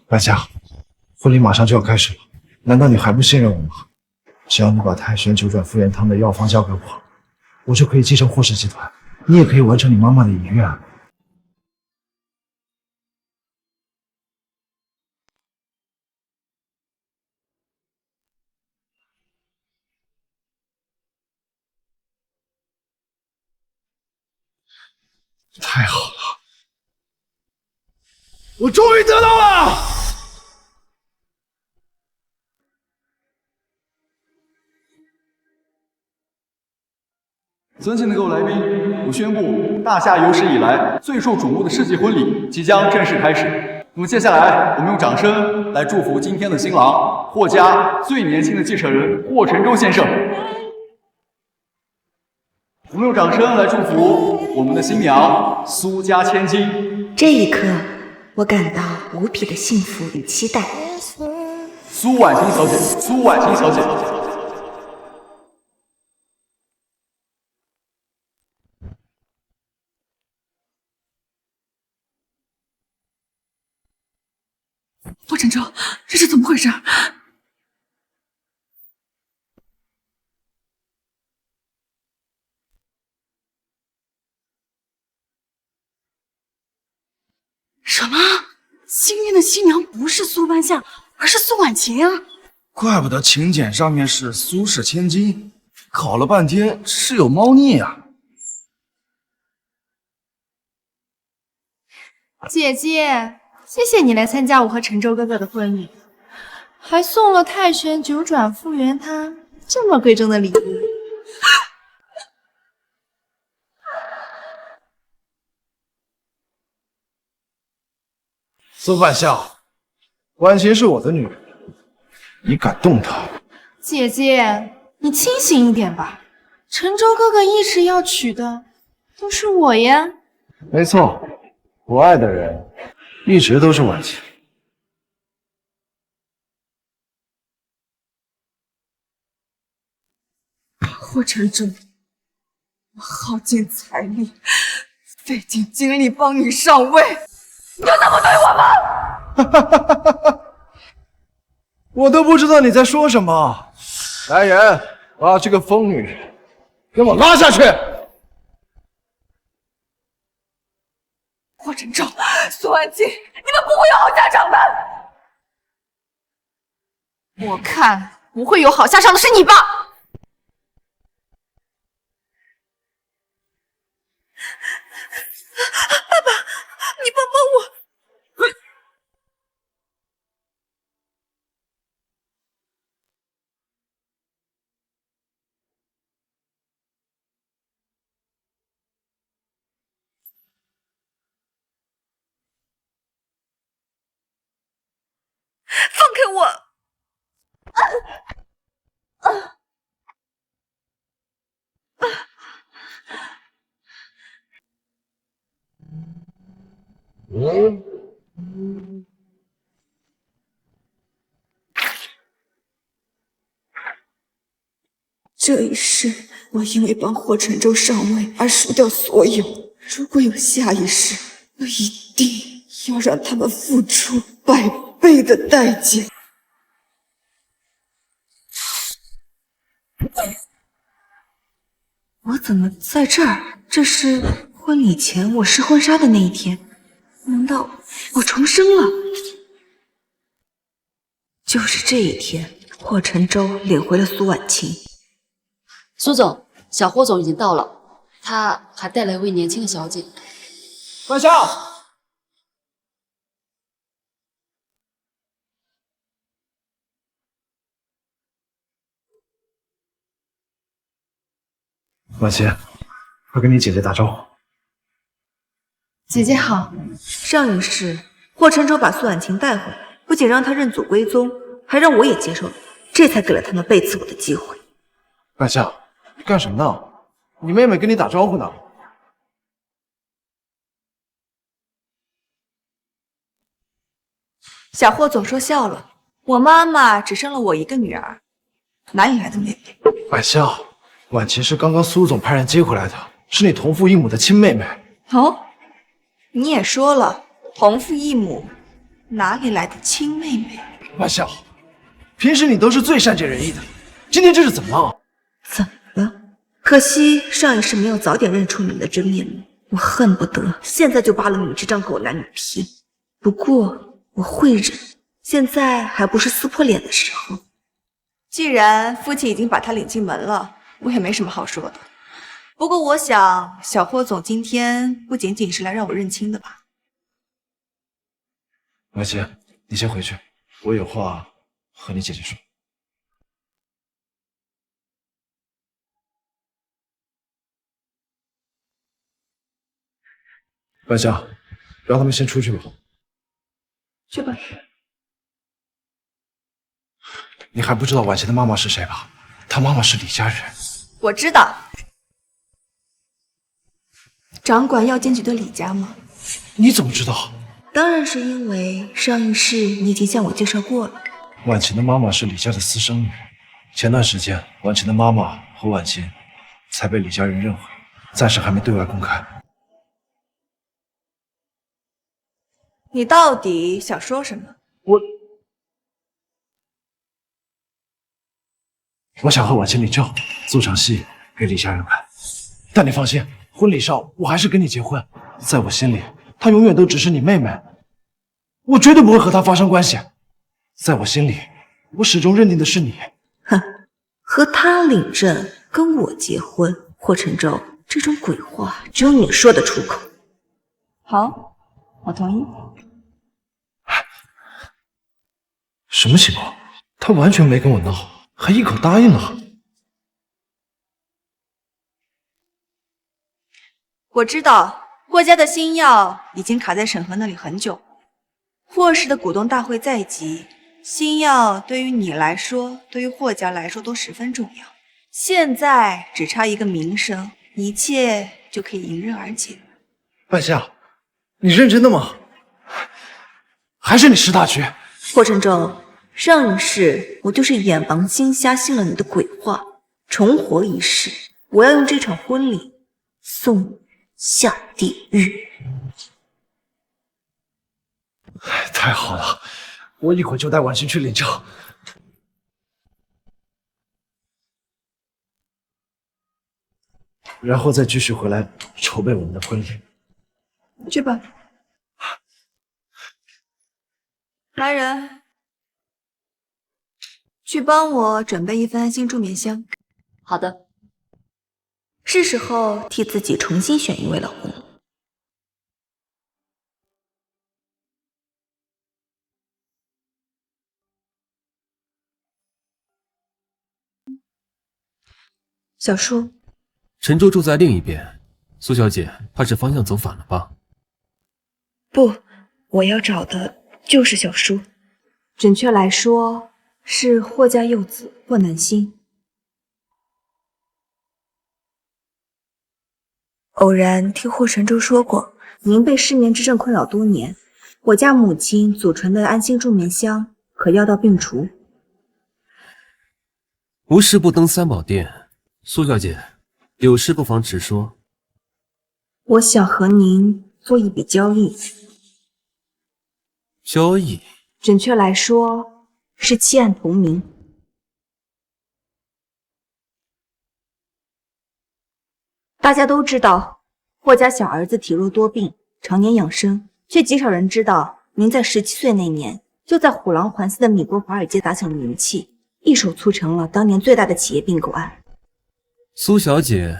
白夏，婚礼马上就要开始了，难道你还不信任我吗？只要你把太玄九转复原汤的药方交给我，我就可以继承霍氏集团，你也可以完成你妈妈的遗愿。太好了，我终于得到了！尊敬的各位来宾，我宣布，大夏有史以来最受瞩目的世纪婚礼即将正式开始。那么接下来，我们用掌声来祝福今天的新郎霍家最年轻的继承人霍承洲先生。我们用掌声来祝福我们的新娘苏家千金。这一刻，我感到无比的幸福与期待。苏婉清小姐，苏婉清小姐。霍承洲，这是怎么回事？什么？今天的新娘不是苏半夏，而是苏婉晴啊！怪不得请柬上面是苏氏千金，搞了半天是有猫腻啊！姐姐，谢谢你来参加我和承洲哥哥的婚礼，还送了太玄九转复原汤这么贵重的礼物。苏半夏，婉晴是我的女人，你敢动她？姐姐，你清醒一点吧，承洲哥哥一直要娶的都是我呀。没错，我爱的人一直都是婉晴。霍承洲，我耗尽财力，费尽精力帮你上位，你就这么对我吗？我都不知道你在说什么。来人，把这个疯女人给我拉下去！霍承洲、苏婉清，你们不会有好下场的！我看不会有好下场的是你吧？爸爸，你帮帮我！放开我！这一世，我因为帮霍承洲上位而输掉所有。如果有下一世，我一定要让他们付出100倍的代价。我怎么在这儿？这是婚礼前我试婚纱的那一天，难道我重生了？就是这一天，霍承洲领回了苏婉清。苏总，小霍总已经到了，他还带来一位年轻的小姐。半夏，婉晴，快跟你姐姐打招呼。姐姐好。上一世，霍承洲把苏婉清带回来，不仅让她认祖归宗，还让我也接受了，这才给了他们背刺我的机会。半夏，干什么呢？你妹妹跟你打招呼呢。小霍总说笑了，我妈妈只生了我一个女儿，哪里来的妹妹？半夏，婉晴是刚刚苏总派人接回来的，是你同父异母的亲妹妹。哦，你也说了同父异母，哪里来的亲妹妹？万笑，平时你都是最善解人意的，今天这是怎么了？怎么了？可惜上一世没有早点认出你的真面目，我恨不得现在就扒了你这张狗男女皮。不过我会忍，现在还不是撕破脸的时候。既然父亲已经把他领进门了，我也没什么好说的。不过我想，小霍总今天不仅仅是来让我认亲的吧？婉琪，你先回去，我有话和你姐姐说。婉香，让他们先出去吧。去吧。你还不知道婉琪的妈妈是谁吧？她妈妈是李家人。我知道。掌管药监局的李家吗？你怎么知道？当然是因为上一世你已经向我介绍过了。婉晴的妈妈是李家的私生女，前段时间婉晴的妈妈和婉晴才被李家人认回，暂时还没对外公开。你到底想说什么？我想和婉晴领证，做场戏给李家人看。但你放心，婚礼上我还是跟你结婚，在我心里，她永远都只是你妹妹，我绝对不会和她发生关系。在我心里，我始终认定的是你。哼，和他领证，跟我结婚，霍承舟，这种鬼话只有你说得出口。好，我同意。什么情况？他完全没跟我闹，还一口答应了。我知道霍家的新药已经卡在审核那里很久，霍氏的股东大会在即，新药对于你来说，对于霍家来说都十分重要。现在只差一个名声，一切就可以迎刃而解。半夏，你认真的吗？还是你识大局？霍承舟，上一世我就是眼盲心瞎信了你的鬼话，重活一世，我要用这场婚礼送你下地狱。太好了，我一会儿就带婉晴去领证，然后再继续回来筹备我们的婚礼。去吧。来人，去帮我准备一份安心助眠香。好的。是时候替自己重新选一位老公了。小叔，陈州住在另一边，苏小姐怕是方向走反了吧？不，我要找的就是小叔，准确来说是霍家幼子霍南星。偶然听霍承舟说过，您被失眠之症困扰多年，我家母亲祖传的安心助眠香可药到病除。无事不登三宝殿，苏小姐，有事不妨直说。我想和您做一笔交易。交易？准确来说是弃暗投明。大家都知道，霍家小儿子体弱多病，常年养生，却极少人知道，您在17岁那年，就在虎狼环司的米国华尔街打响了名气，一手促成了当年最大的企业并购案。苏小姐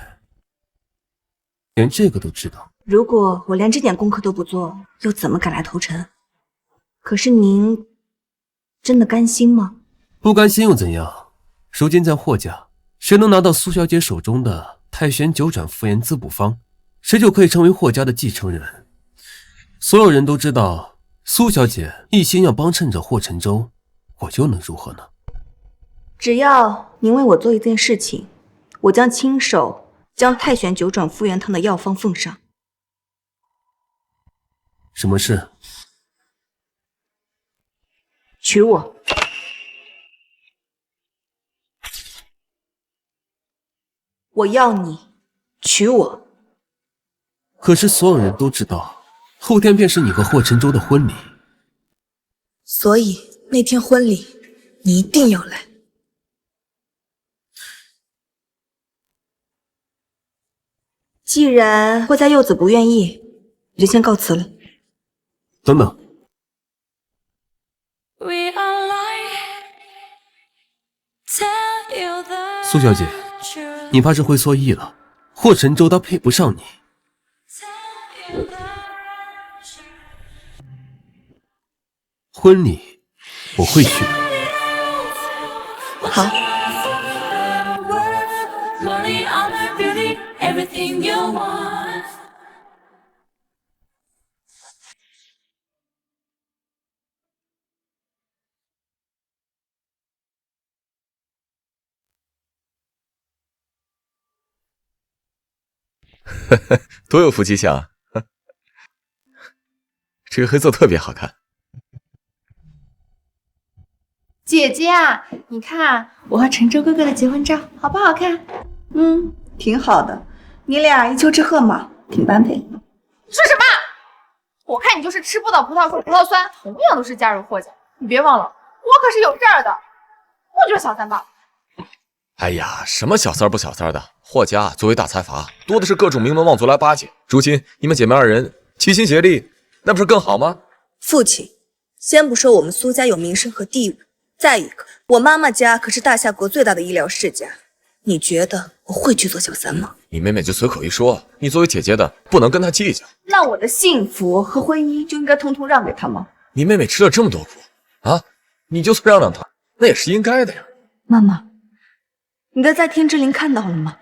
连这个都知道？如果我连这点功课都不做，又怎么敢来投诚？可是您真的甘心吗？不甘心又怎样？如今在霍家，谁能拿到苏小姐手中的太玄九转复原滋补方，谁就可以成为霍家的继承人。所有人都知道苏小姐一心要帮衬着霍承舟，我又能如何呢？只要您为我做一件事情，我将亲手将太玄九转复原汤的药方奉上。什么事？娶我。我要你娶我。可是所有人都知道，后天便是你和霍承舟的婚礼，所以那天婚礼你一定要来。既然霍家柚子不愿意，我就先告辞了。等等，苏小姐，你怕是会错意了。霍晨舟他配不上你。婚礼我会去的。好。多有福气相啊！这个黑色特别好看。姐姐啊，你看我和陈舟哥哥的结婚照好不好看？挺好的，你俩一丘之貉嘛，挺般配。说什么？我看你就是吃不到葡萄说葡萄酸，同样都是嫁入霍家，你别忘了，我可是有事儿的，我就是小三罢了。哎呀，什么小三不小三的，霍家作为大财阀，多的是各种名门望族来巴结。如今你们姐妹二人齐心协力，那不是更好吗？父亲，先不说我们苏家有名声和地位，再一个，我妈妈家可是大夏国最大的医疗世家，你觉得我会去做小三吗？你妹妹就随口一说，你作为姐姐的不能跟她计较。那我的幸福和婚姻就应该通通让给她吗？你妹妹吃了这么多苦啊，你就算让她，那也是应该的呀。妈妈，你的在天之灵看到了吗？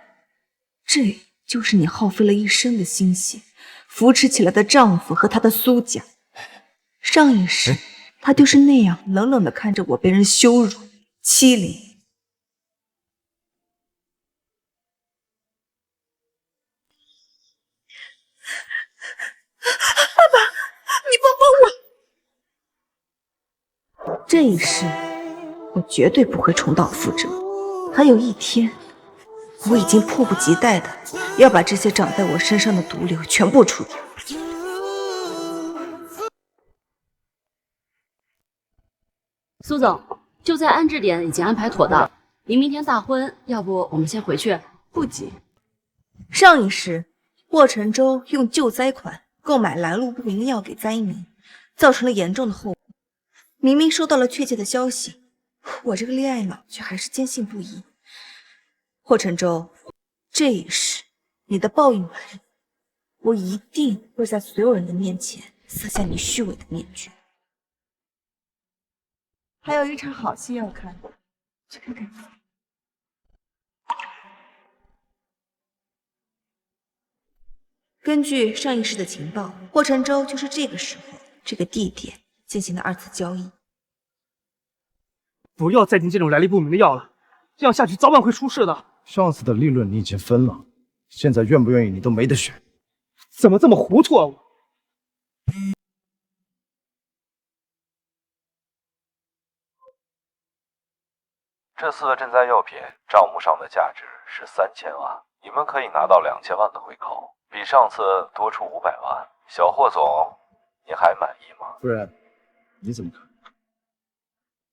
这就是你耗费了一生的心血扶持起来的丈夫和他的苏家。上一世，他就是那样冷冷地看着我被人羞辱、欺凌。爸爸，你帮帮我！这一世，我绝对不会重蹈覆辙。还有一天，我已经迫不及待的要把这些长在我身上的毒瘤全部除掉。苏总，就在安置点已经安排妥当，您明天大婚，要不我们先回去？不急，上一世霍晨舟用救灾款购买来路不明的药给灾民，造成了严重的后果。明明收到了确切的消息，我这个恋爱脑却还是坚信不疑。霍晨舟，这一世你的报应来了，我一定会在所有人的面前撕下你虚伪的面具。还有一场好戏要看，去看看。根据上一世的情报，霍晨舟就是这个时候、这个地点进行的二次交易。不要再订这种来历不明的药了，这样下去早晚会出事的。上次的利润你已经分了，现在愿不愿意你都没得选。怎么这么糊涂啊我！这次的赈灾药品账目上的价值是3000万，你们可以拿到2000万的回扣，比上次多出500万。小霍总，你还满意吗？夫人，你怎么看？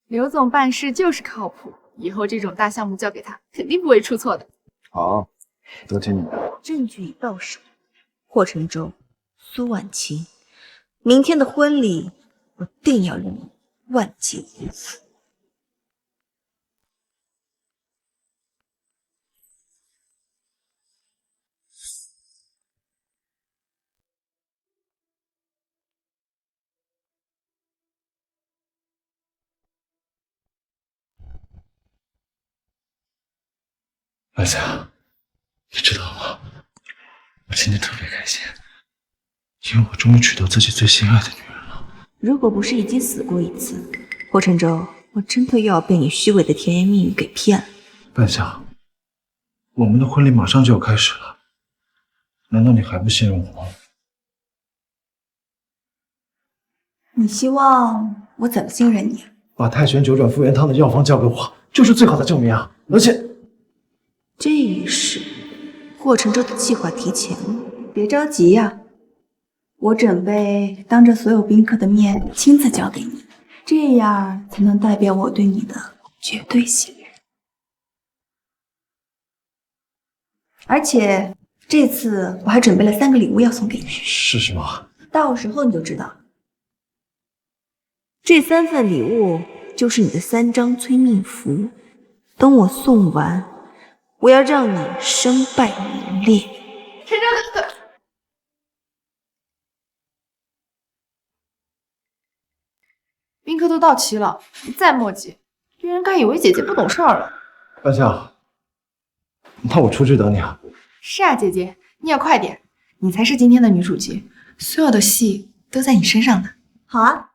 刘总办事就是靠谱，以后这种大项目交给他，肯定不会出错的。好，都听你的。证据已到手，霍晨舟、苏婉晴，明天的婚礼我定要让你万劫不复。白夏，你知道吗？我今天特别开心，因为我终于娶到自己最心爱的女人了。如果不是已经死过一次，霍晨舟，我真的又要被你虚伪的甜言蜜语给骗了。白夏，我们的婚礼马上就要开始了，难道你还不信任我吗？你希望我怎么信任你？把泰拳9转复原汤的药方交给我，就是最好的证明啊！而且，这一世，霍晨舟的计划提前了，别着急呀，我准备当着所有宾客的面亲自交给你。这样才能代表我对你的绝对信任。而且这次我还准备了3个礼物要送给你，是什么？到时候你就知道了。这3份礼物就是你的3张催命符，等我送完，我要让你身败名裂。陈州哥哥，宾客都到齐了，你再磨叽，别人该以为姐姐不懂事儿了。半夏，那我出去等你啊。是啊，姐姐，你也快点，你才是今天的女主角，所有的戏都在你身上呢。好啊，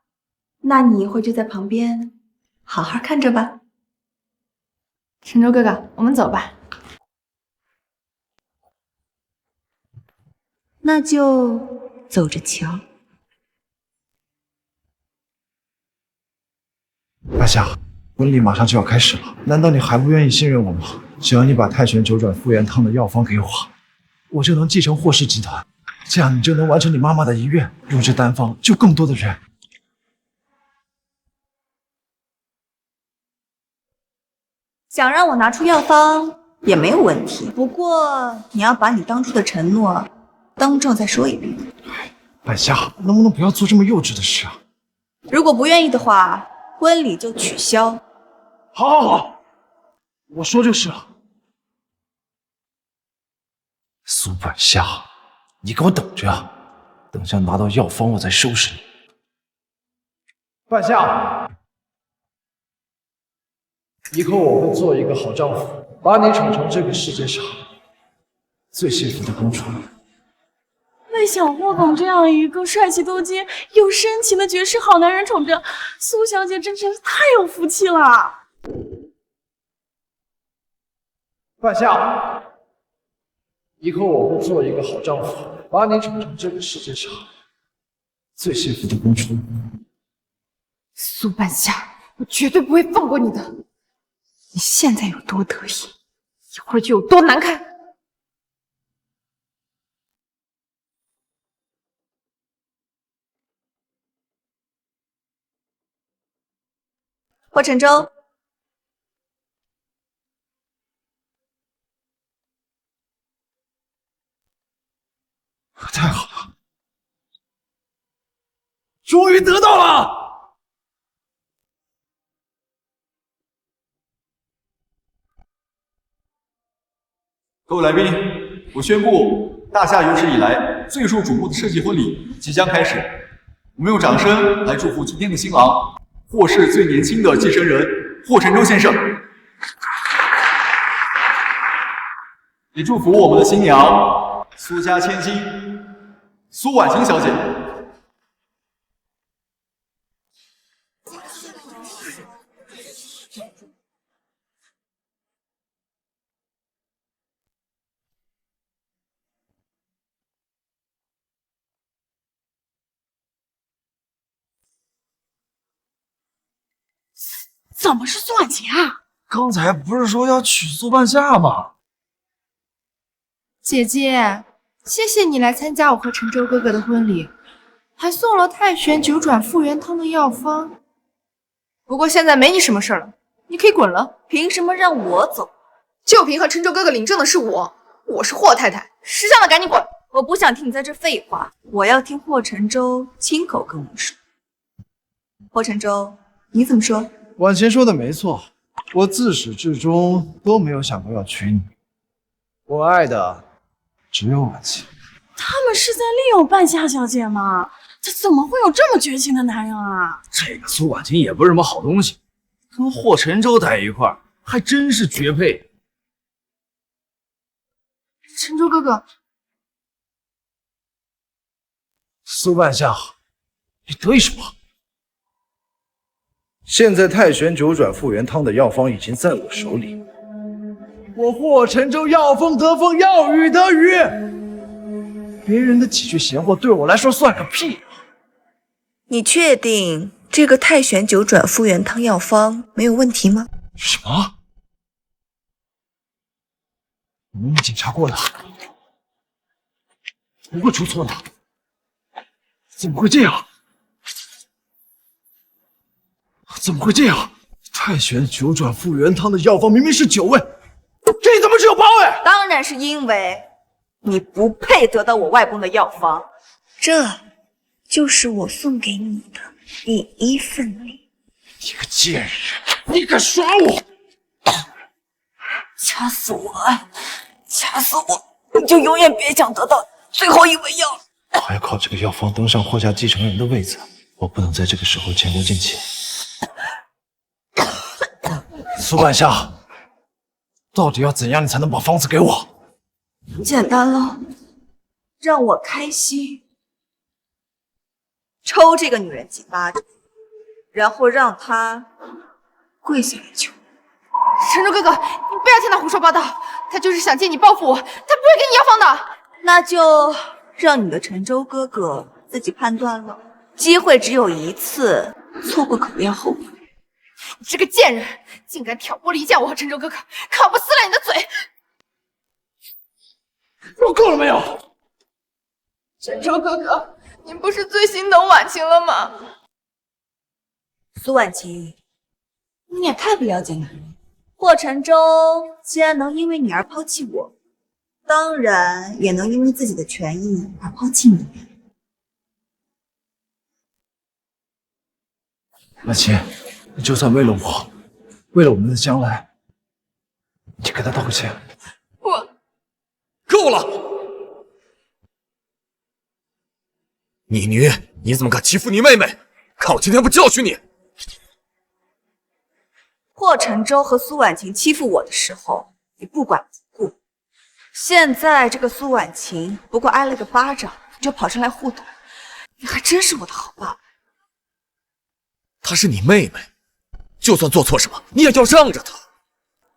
那你一会儿就在旁边好好看着吧。陈州哥哥，我们走吧。那就走着瞧。半夏，婚礼马上就要开始了，难道你还不愿意信任我吗？只要你把太玄九转复原汤的药方给我，我就能继承霍氏集团，这样你就能完成你妈妈的遗愿，用这丹方救更多的人。想让我拿出药方也没有问题，不过你要把你当初的承诺当众再说一遍。半夏，能不能不要做这么幼稚的事啊？如果不愿意的话，婚礼就取消。好，好，好，我说就是了。苏半夏，你给我等着啊！等下拿到药方，我再收拾你。半夏，以后我会做一个好丈夫，把你宠成这个世界上最幸福的公主。被小霍总这样一个帅气多金、有深情的绝世好男人宠着，苏小姐真是太有福气了。半夏，以后我会做一个好丈夫，把你宠成这个世界上最幸福的公主。苏半夏，我绝对不会放过你的。你现在有多得意，一会儿就有多难看。霍承洲，太好了，终于得到了！各位来宾，我宣布，大夏有史以来最受瞩目的世纪婚礼即将开始。我们用掌声来祝福今天的新郎，霍氏最年轻的继承人霍承洲先生，也祝福我们的新娘苏家千金苏婉晴小姐。怎么是苏婉晴啊？刚才不是说要娶苏半夏吗？姐姐，谢谢你来参加我和陈州哥哥的婚礼，还送了太玄九转复原汤的药方。不过现在没你什么事了，你可以滚了。凭什么让我走？就凭和陈州哥哥领证的是我，我是霍太太，识相的赶紧滚！我不想听你在这废话，我要听霍承洲亲口跟我说。霍承洲，你怎么说？婉晴说的没错，我自始至终都没有想过要娶你，我爱的只有婉晴。他们是在利用半夏小姐吗？他怎么会有这么绝情的男人啊？这个苏婉晴也不是什么好东西，跟霍承洲在一块儿还真是绝配。陈州哥哥，苏半夏，你得意什么？现在太玄九转复原汤的药方已经在我手里，我霍承洲要风得风，要雨得雨，别人的几句闲话对我来说算个屁啊！你确定这个太玄九转复原汤药方没有问题吗？什么？我明明检查过了，不会出错的，怎么会这样？怎么会这样？太玄九转复原汤的药方明明是9味，这里怎么只有8味？当然是因为你不配得到我外公的药方，这就是我送给你的第1份礼。你个贱人，你敢耍我！掐死我！掐死我！你就永远别想得到最后1味药。还要靠这个药方登上霍家继承人的位子，我不能在这个时候前功尽弃。苏半夏，到底要怎样你才能把方子给我？简单了，让我开心，抽这个女人几巴掌，然后让她跪下来求。陈州哥哥，你不要听他胡说八道，他就是想借你报复我，他不会给你药方的。那就让你的陈州哥哥自己判断了，机会只有1次，错过可不要后悔。你这个贱人，竟敢挑拨离间我和陈州哥哥，看我不撕烂你的嘴！说够了没有？陈州哥哥，您不是最心疼婉晴了吗？苏婉晴，你也太不了解男人了。霍承舟既然能因为你而抛弃我，当然也能因为自己的权益而抛弃你。婉晴，你就算为了我，为了我们的将来，你给他道个歉。我够了！你女，你怎么敢欺负你妹妹？看我今天不教训你！霍承舟和苏婉晴欺负我的时候，你不管不顾。现在这个苏婉晴不过挨了个巴掌，你就跑上来护短，你还真是我的好爸爸。她是你妹妹，就算做错什么，你也要让着她。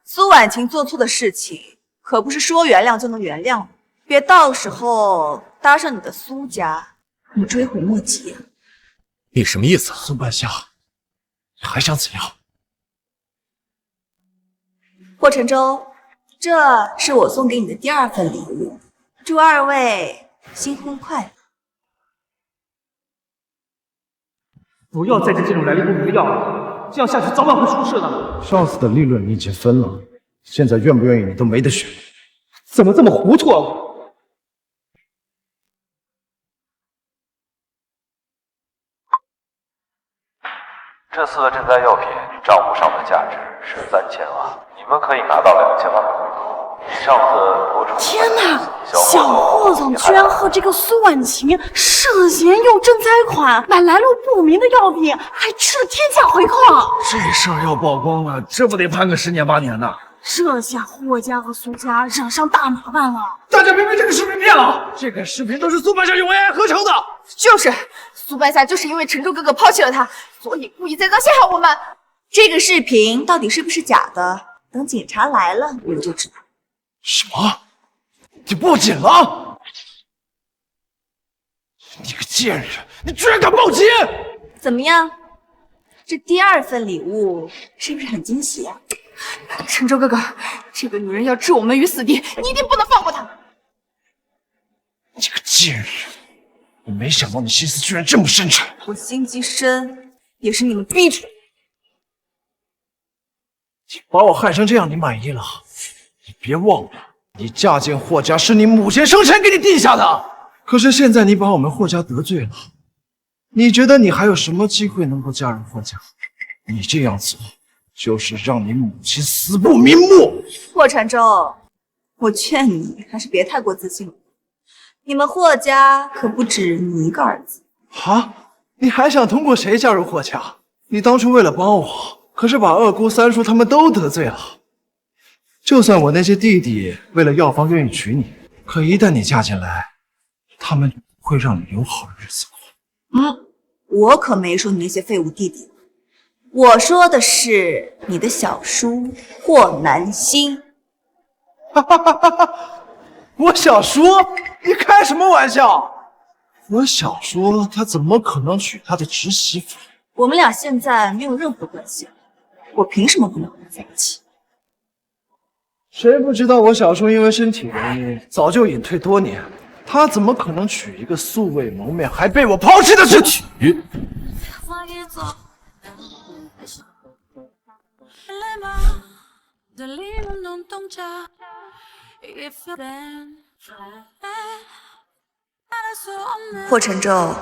苏婉晴做错的事情，可不是说原谅就能原谅的，别到时候搭上你的苏家，你追悔莫及啊！你什么意思啊？苏半夏，你还想怎样？霍承舟，这是我送给你的第2份礼物，祝2位新婚快乐。不要再吃这种来历不明的药了，这样下去早晚会出事的。上次的利润你已经分了，现在愿不愿意你都没得选。怎么这么糊涂啊？这次的赈灾药品账目上的价值是3000万，你们可以拿到2000万的回扣，比上次多出。天哪！小霍总居然和这个苏婉晴涉嫌用赈灾款买来路不明的药品，还吃了天价回扣。这事儿要曝光了，这不得判个10年8年的？这下霍家和苏家惹上大麻烦了。大家别被这个视频骗了，这个视频都是苏半夏用 AI 合成的。就是苏半夏就是因为陈州哥哥抛弃了他，所以故意栽赃陷害我们。这个视频到底是不是假的？等警察来了，我们就知道。什么？你报警了？你个贱人，你居然敢报警！怎么样？这第2份礼物是不是很惊喜啊？陈州哥哥，这个女人要置我们于死地，你一定不能放过她！你个贱人，我没想到你心思居然这么深沉。我心机深，也是你们逼出来的。把我害成这样，你满意了？你别忘了，你嫁进霍家是你母亲生前给你定下的。可是现在你把我们霍家得罪了，你觉得你还有什么机会能够嫁入霍家？你这样做，就是让你母亲死不瞑目。霍承舟，我劝你还是别太过自信了。你们霍家可不止你一个儿子。啊？你还想通过谁加入霍家？你当初为了帮我，可是把二姑、三叔他们都得罪了。就算我那些弟弟为了药方愿意娶你，可一旦你嫁进来，他们会让你有好日子过。我可没说你那些废物弟弟，我说的是你的小叔霍南星。我小叔？你开什么玩笑？我小叔他怎么可能娶他的侄媳妇？我们俩现在没有任何关系，我凭什么不能和他在一起？谁不知道我小叔因为身体原因早就隐退多年，他怎么可能娶一个素未谋面还被我抛弃的尸体？霍晨舟，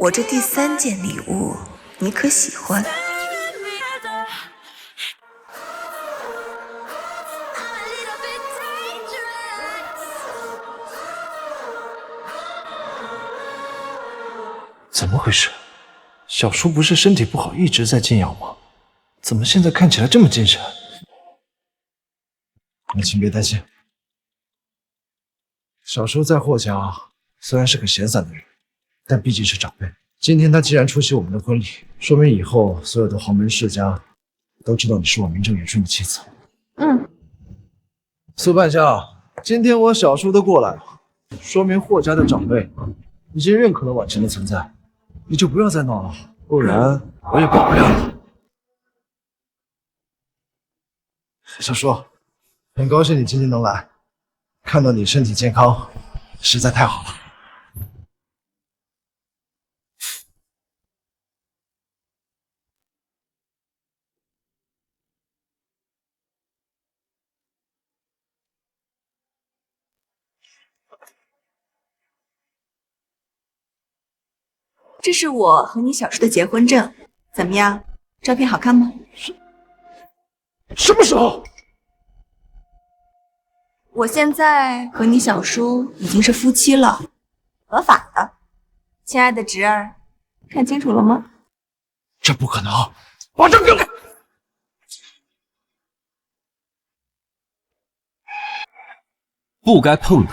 我这第3件礼物你可喜欢？怎么回事？小叔不是身体不好一直在静养吗？怎么现在看起来这么精神？你请别担心，小叔在霍家虽然是个闲散的人，但毕竟是长辈。今天他既然出席我们的婚礼，说明以后所有的豪门世家都知道你是我名正言顺的妻子。苏半夏，今天我小叔都过来了，说明霍家的长辈已经认可了婉晴的存在，你就不要再闹了，不然我也管不了你。小叔，很高兴你今天能来，看到你身体健康，实在太好了。这是我和你小叔的结婚证，怎么样？照片好看吗？什么时候？我现在和你小叔已经是夫妻了，合法的。亲爱的侄儿，看清楚了吗？这不可能！把证给我！不该碰的，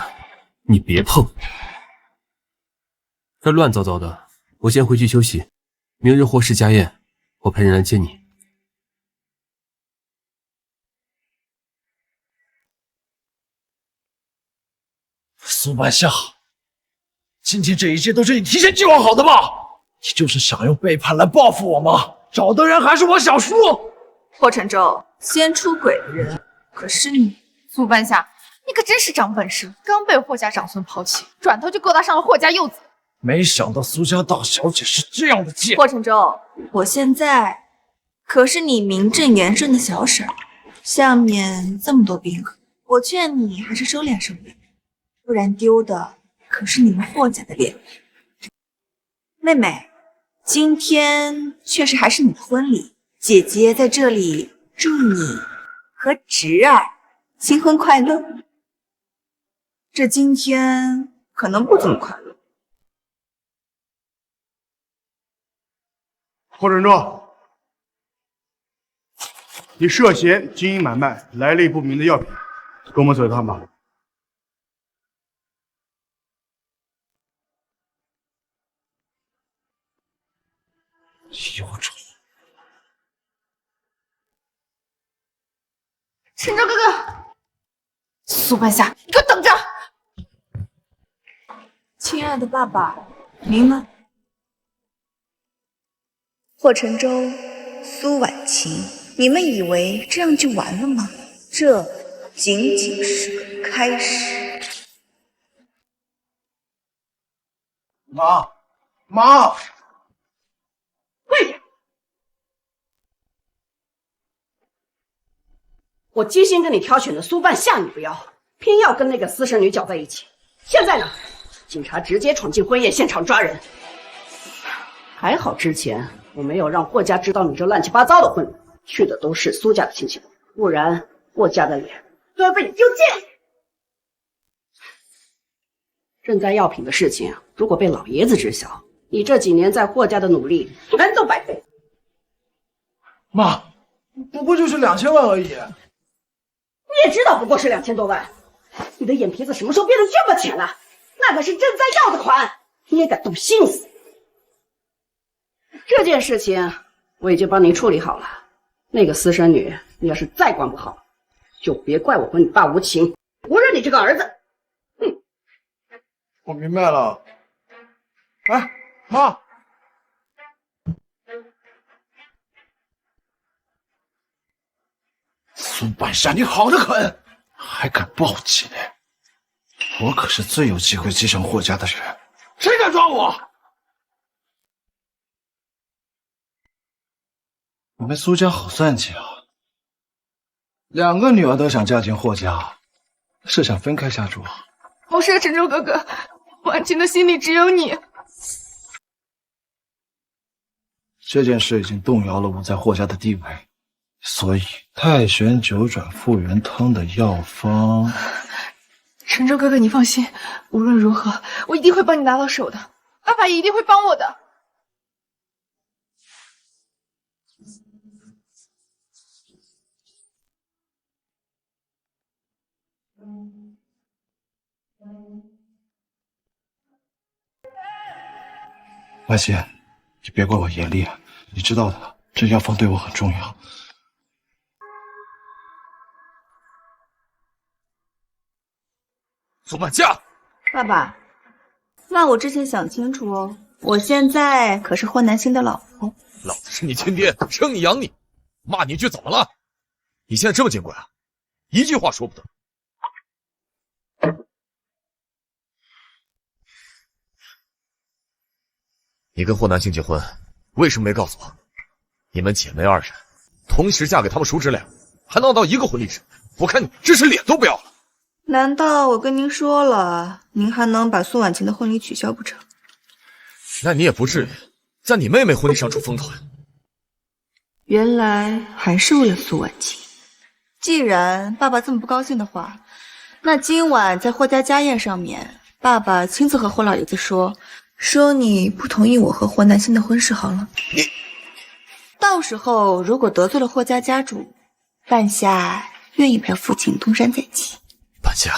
你别碰。这乱糟糟的，我先回去休息。明日霍氏家宴，我派人来接你。苏半夏，今天这一切都是你提前计划好的吧？你就是想用背叛来报复我吗？找的人还是我小叔。霍晨舟，先出轨的人可是你。苏半夏，你可真是长本事，刚被霍家长孙抛弃，转头就勾搭上了霍家幼子。没想到苏家大小姐是这样的贱。霍晨舟，我现在可是你名正言顺的小婶儿，下面这么多宾客，我劝你还是收敛收敛，不然丢的可是你们霍家的脸。妹妹，今天确实还是你的婚礼，姐姐在这里祝你和侄儿新婚快乐。这今天可能不怎么快乐。霍晨舟，你涉嫌经营买卖来历不明的药品，跟我们走一趟吧。有种！晨舟哥哥，苏半夏，你给我等着！亲爱的爸爸，您呢？霍晨舟、苏婉晴，你们以为这样就完了吗？这仅仅是个开始。妈，妈！跪下！我精心跟你挑选的苏半夏你不要，偏要跟那个私生女搅在一起。现在呢，警察直接闯进婚宴现场抓人。还好之前我没有让霍家知道你这乱七八糟的婚礼，去的都是苏家的亲戚，不然霍家的脸都要被你丢尽。赈灾药品的事情，如果被老爷子知晓，你这几年在霍家的努力全都白费。妈，不过就是2000万而已。你也知道不过是2000多万，你的眼皮子什么时候变得这么浅了？那可是赈灾药的款，你也敢动心思？这件事情我已经帮您处理好了，那个私生女你要是再管不好，就别怪我和你爸无情，不认你这个儿子。我明白了。哎，妈！苏半夏，你好得很，还敢报警！我可是最有机会继承霍家的人，谁敢抓我？你们苏家好算计啊！ 2个女儿都想嫁进霍家，是想分开下住？不是陈州哥哥，婉晴的心里只有你。这件事已经动摇了我在霍家的地位，所以太玄九转复原汤的药方，陈州哥哥，你放心，无论如何，我一定会帮你拿到手的。爸爸也一定会帮我的。婉欣，你别怪我严厉，你知道的，这药方对我很重要。苏半夏，爸爸，那我之前想清楚哦，我现在可是霍南星的老婆。老子是你亲爹，生你养你，骂你一句怎么了？你现在这么见怪啊？一句话说不得。你跟霍南星结婚，为什么没告诉我？你们姐妹2人同时嫁给他们叔侄俩，还闹到一个婚礼上，我看你真是脸都不要了。难道我跟您说了，您还能把苏婉晴的婚礼取消不成？那你也不至于在你妹妹婚礼上出风头呀。原来还是为了苏婉晴。既然爸爸这么不高兴的话，那今晚在霍家家宴上面，爸爸亲自和霍老爷子说你不同意我和霍南星的婚事好了。你到时候如果得罪了霍家家主，半夏愿意陪父亲东山再起。半夏，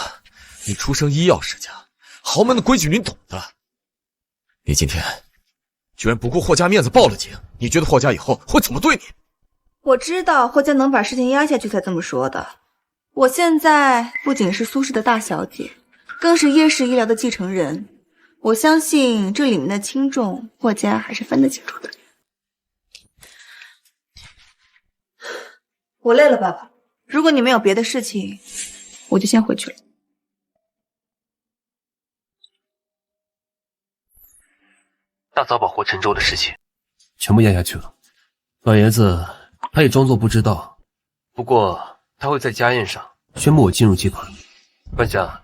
你出生医药世家，豪门的规矩你懂的。你今天居然不顾霍家面子报了警，你觉得霍家以后会怎么对你？我知道霍家能把事情压下去才这么说的。我现在不仅是苏氏的大小姐，更是叶氏医疗的继承人。我相信这里面的轻重，霍家还是分得清楚的。我累了，爸爸。如果你没有别的事情，我就先回去了。大早把霍陈州的事情全部压下去了。老爷子他也装作不知道，不过他会在家宴上宣布我进入集团。半夏，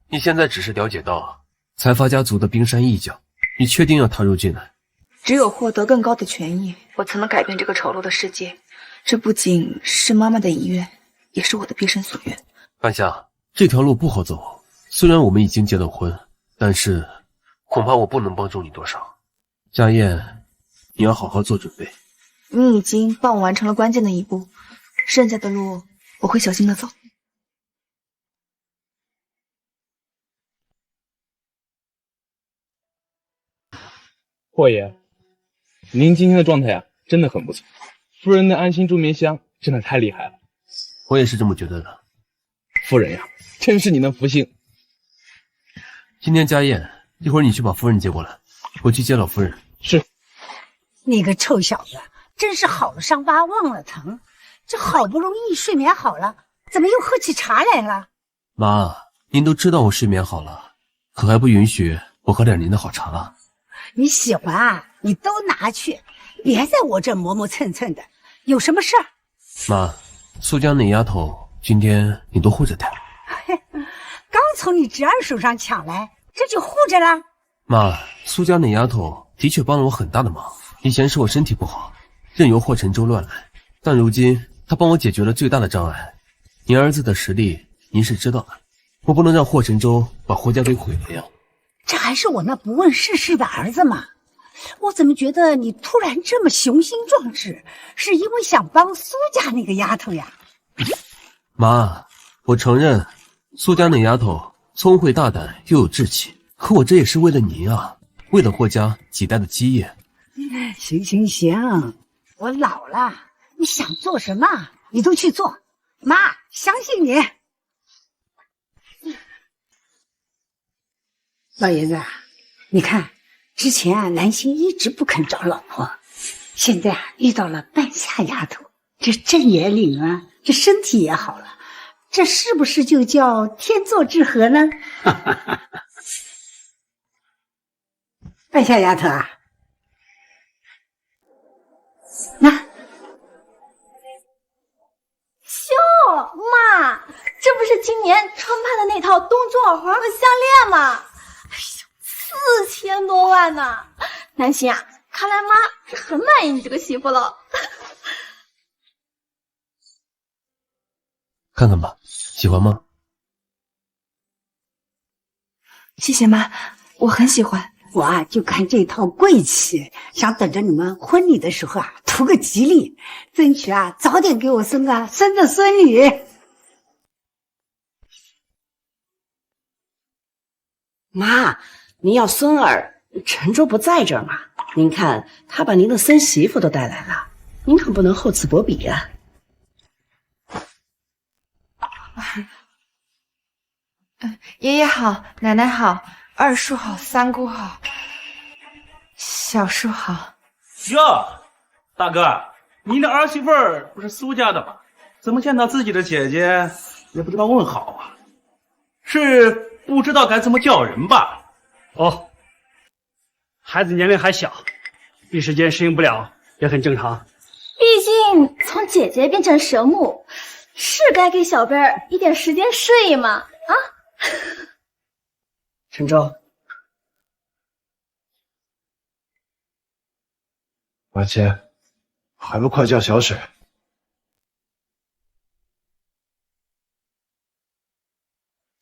你现在只是了解到财阀家族的冰山一角，你确定要踏入进来？只有获得更高的权益，我才能改变这个丑陋的世界。这不仅是妈妈的遗愿，也是我的毕生所愿。半夏，这条路不好走。虽然我们已经结了婚，但是恐怕我不能帮助你多少。家宴，你要好好做准备。你已经帮我完成了关键的一步，剩下的路我会小心的走。霍爷，您今天的状态啊，真的很不错。夫人的安心助眠香真的太厉害了。我也是这么觉得的。夫人呀，真是您的福星。今天家宴，一会儿你去把夫人接过来，我去接老夫人。是。你个臭小子，真是好了伤疤忘了疼。这好不容易睡眠好了，怎么又喝起茶来了？妈，您都知道我睡眠好了，可还不允许我喝点您的好茶了？你喜欢啊，你都拿去，别在我这磨磨蹭蹭的。有什么事儿？妈，苏家那丫头，今天你都护着点。刚从你侄儿手上抢来，这就护着了。妈，苏家那丫头的确帮了我很大的忙。以前是我身体不好，任由霍陈州乱来，但如今她帮我解决了最大的障碍。您儿子的实力您是知道的，我不能让霍陈州把霍家给毁了呀。这还是我那不问世事的儿子吗？我怎么觉得你突然这么雄心壮志，是因为想帮苏家那个丫头呀？妈，我承认苏家那丫头聪慧大胆又有志气，可我这也是为了您啊，为了霍家几代的基业。行行行，我老了，你想做什么你都去做，妈相信你。老爷子，你看之前啊，南星一直不肯找老婆，现在啊遇到了半夏丫头，这正眼领啊，这身体也好了，这是不是就叫天作之合呢？半夏丫头啊，那秀，今年穿拍的那套东珠耳环和项链吗？哎呦，4000多万呢！南星啊，看来妈是很满意你这个媳妇了。看看吧，喜欢吗？谢谢妈，我很喜欢。我啊就看这套贵气，想等着你们婚礼的时候啊图个吉利，争取啊早点给我生个孙子孙女。妈，您要孙儿，陈州不在这儿吗？您看他把您的孙媳妇都带来了，您可不能厚此薄彼啊。爷爷好，奶奶好，二叔好，三姑好，小叔好。哟，大哥，你的儿媳妇儿不是苏家的吗？怎么见到自己的姐姐也不知道问好啊？是不知道该怎么叫人吧？哦，孩子年龄还小，一时间适应不了也很正常。毕竟从姐姐变成神母，是该给小贝儿一点时间适应嘛？啊？陈州，婉清，还不快叫小水？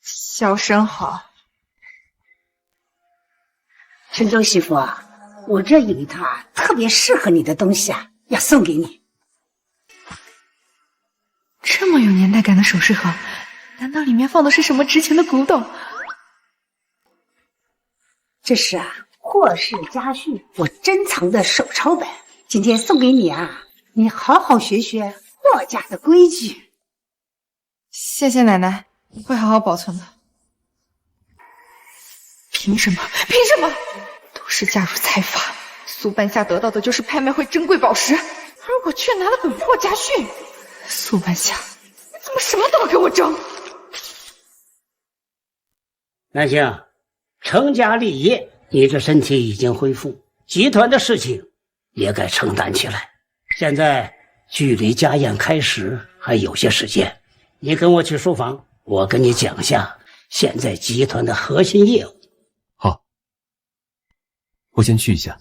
小婶好。陈州媳妇啊，我这有一套啊特别适合你的东西啊，要送给你。这么有年代感的首饰盒，难道里面放的是什么值钱的古董？这是啊霍氏家训我珍藏的手抄本，今天送给你啊，你好好学学霍家的规矩。谢谢奶奶，会好好保存的。凭什么？凭什么？都是嫁入财阀，苏半夏得到的就是拍卖会珍贵宝石，而我却拿了本破家训。苏半夏，你怎么什么都要给我争？南星，成家立业，你这身体已经恢复，集团的事情也该承担起来。现在距离家宴开始还有些时间，你跟我去书房，我跟你讲下现在集团的核心业务。好，我先去一下。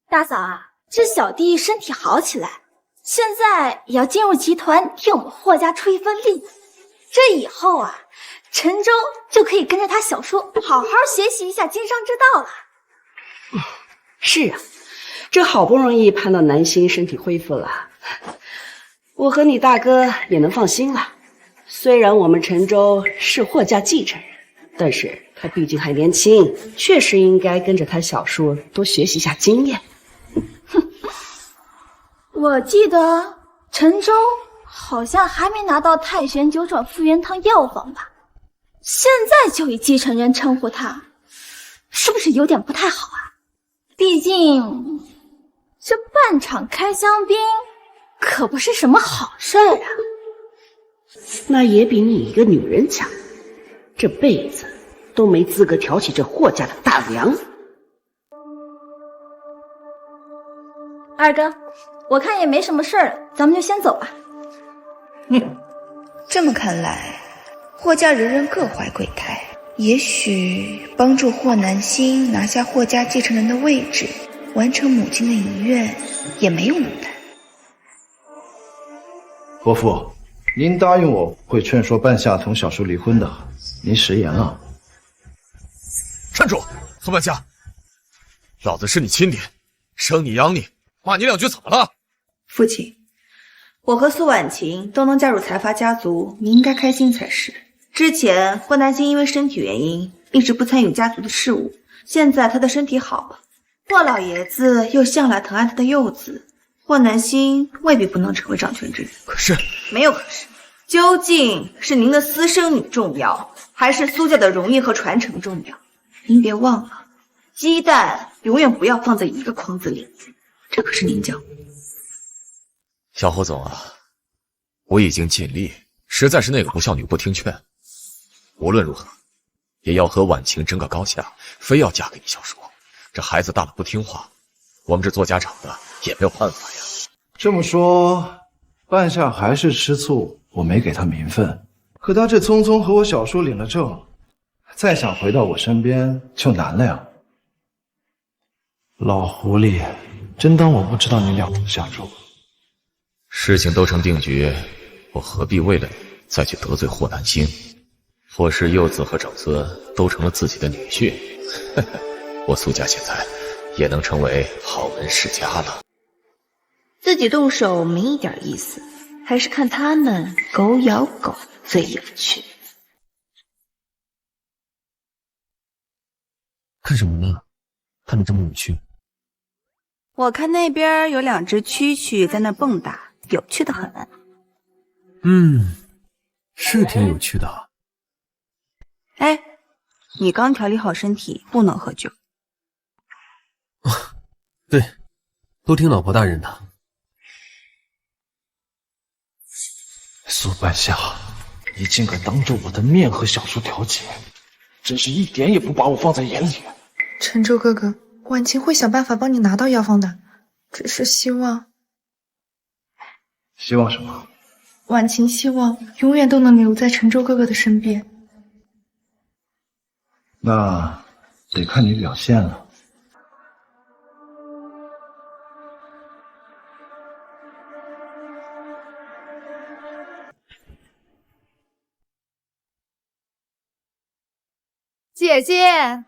大嫂啊，这小弟身体好起来，现在也要进入集团替我们霍家出一份力。这以后啊，陈州就可以跟着他小叔好好学习一下经商之道了。是啊，这好不容易盼到南星身体恢复了，我和你大哥也能放心了。虽然我们陈州是霍家继承人，但是他毕竟还年轻，确实应该跟着他小叔多学习一下经验。我记得陈州好像还没拿到太玄九转复原汤药方吧？现在就以继承人称呼他，是不是有点不太好啊？毕竟这半场开香槟可不是什么好事儿啊。那也比你一个女人强，这辈子都没资格挑起这霍家的大梁。二哥，我看也没什么事儿了，咱们就先走吧。这么看来，霍家人人各怀鬼胎，也许帮助霍南星拿下霍家继承人的位置，完成母亲的遗愿，也没有那么难。伯父，您答应我会劝说半夏同小叔离婚的，您食言了。站住！苏半夏，老子是你亲爹，生你养你，骂你两句怎么了？父亲，我和苏婉晴都能嫁入财阀家族，你应该开心才是。之前霍南星因为身体原因一直不参与家族的事务，现在他的身体好了，霍老爷子又向来疼爱他的幼子，霍南星未必不能成为掌权之人。可是没有可是，究竟是您的私生女重要，还是苏家的荣誉和传承重要？您别忘了，鸡蛋永远不要放在一个筐子里，这可是您教。小霍总啊，我已经尽力，实在是那个不孝女不听劝。无论如何，也要和婉晴争个高下，非要嫁给你小叔。这孩子大了不听话，我们是做家长的，也没有办法呀。这么说，半夏还是吃醋我没给他名分，可他这匆匆和我小叔领了证，再想回到我身边就难了呀。老狐狸，真当我不知道你两个的下注？事情都成定局，我何必为了你再去得罪霍南星？霍氏幼子和长孙都成了自己的女婿，我苏家现在也能成为豪门世家了。自己动手没一点意思，还是看他们狗咬狗最有趣。看什么呢？看得这么有趣。我看那边有2只蛐蛐在那蹦跶，有趣的很。是挺有趣的。哎，你刚调理好身体，不能喝酒。对，都听老婆大人的。苏半夏，你竟敢当着我的面和小叔调解，真是一点也不把我放在眼里。陈州哥哥，婉晴会想办法帮你拿到药方的，只是希望什么？婉晴希望永远都能留在陈州哥哥的身边。那得看你表现了。姐姐，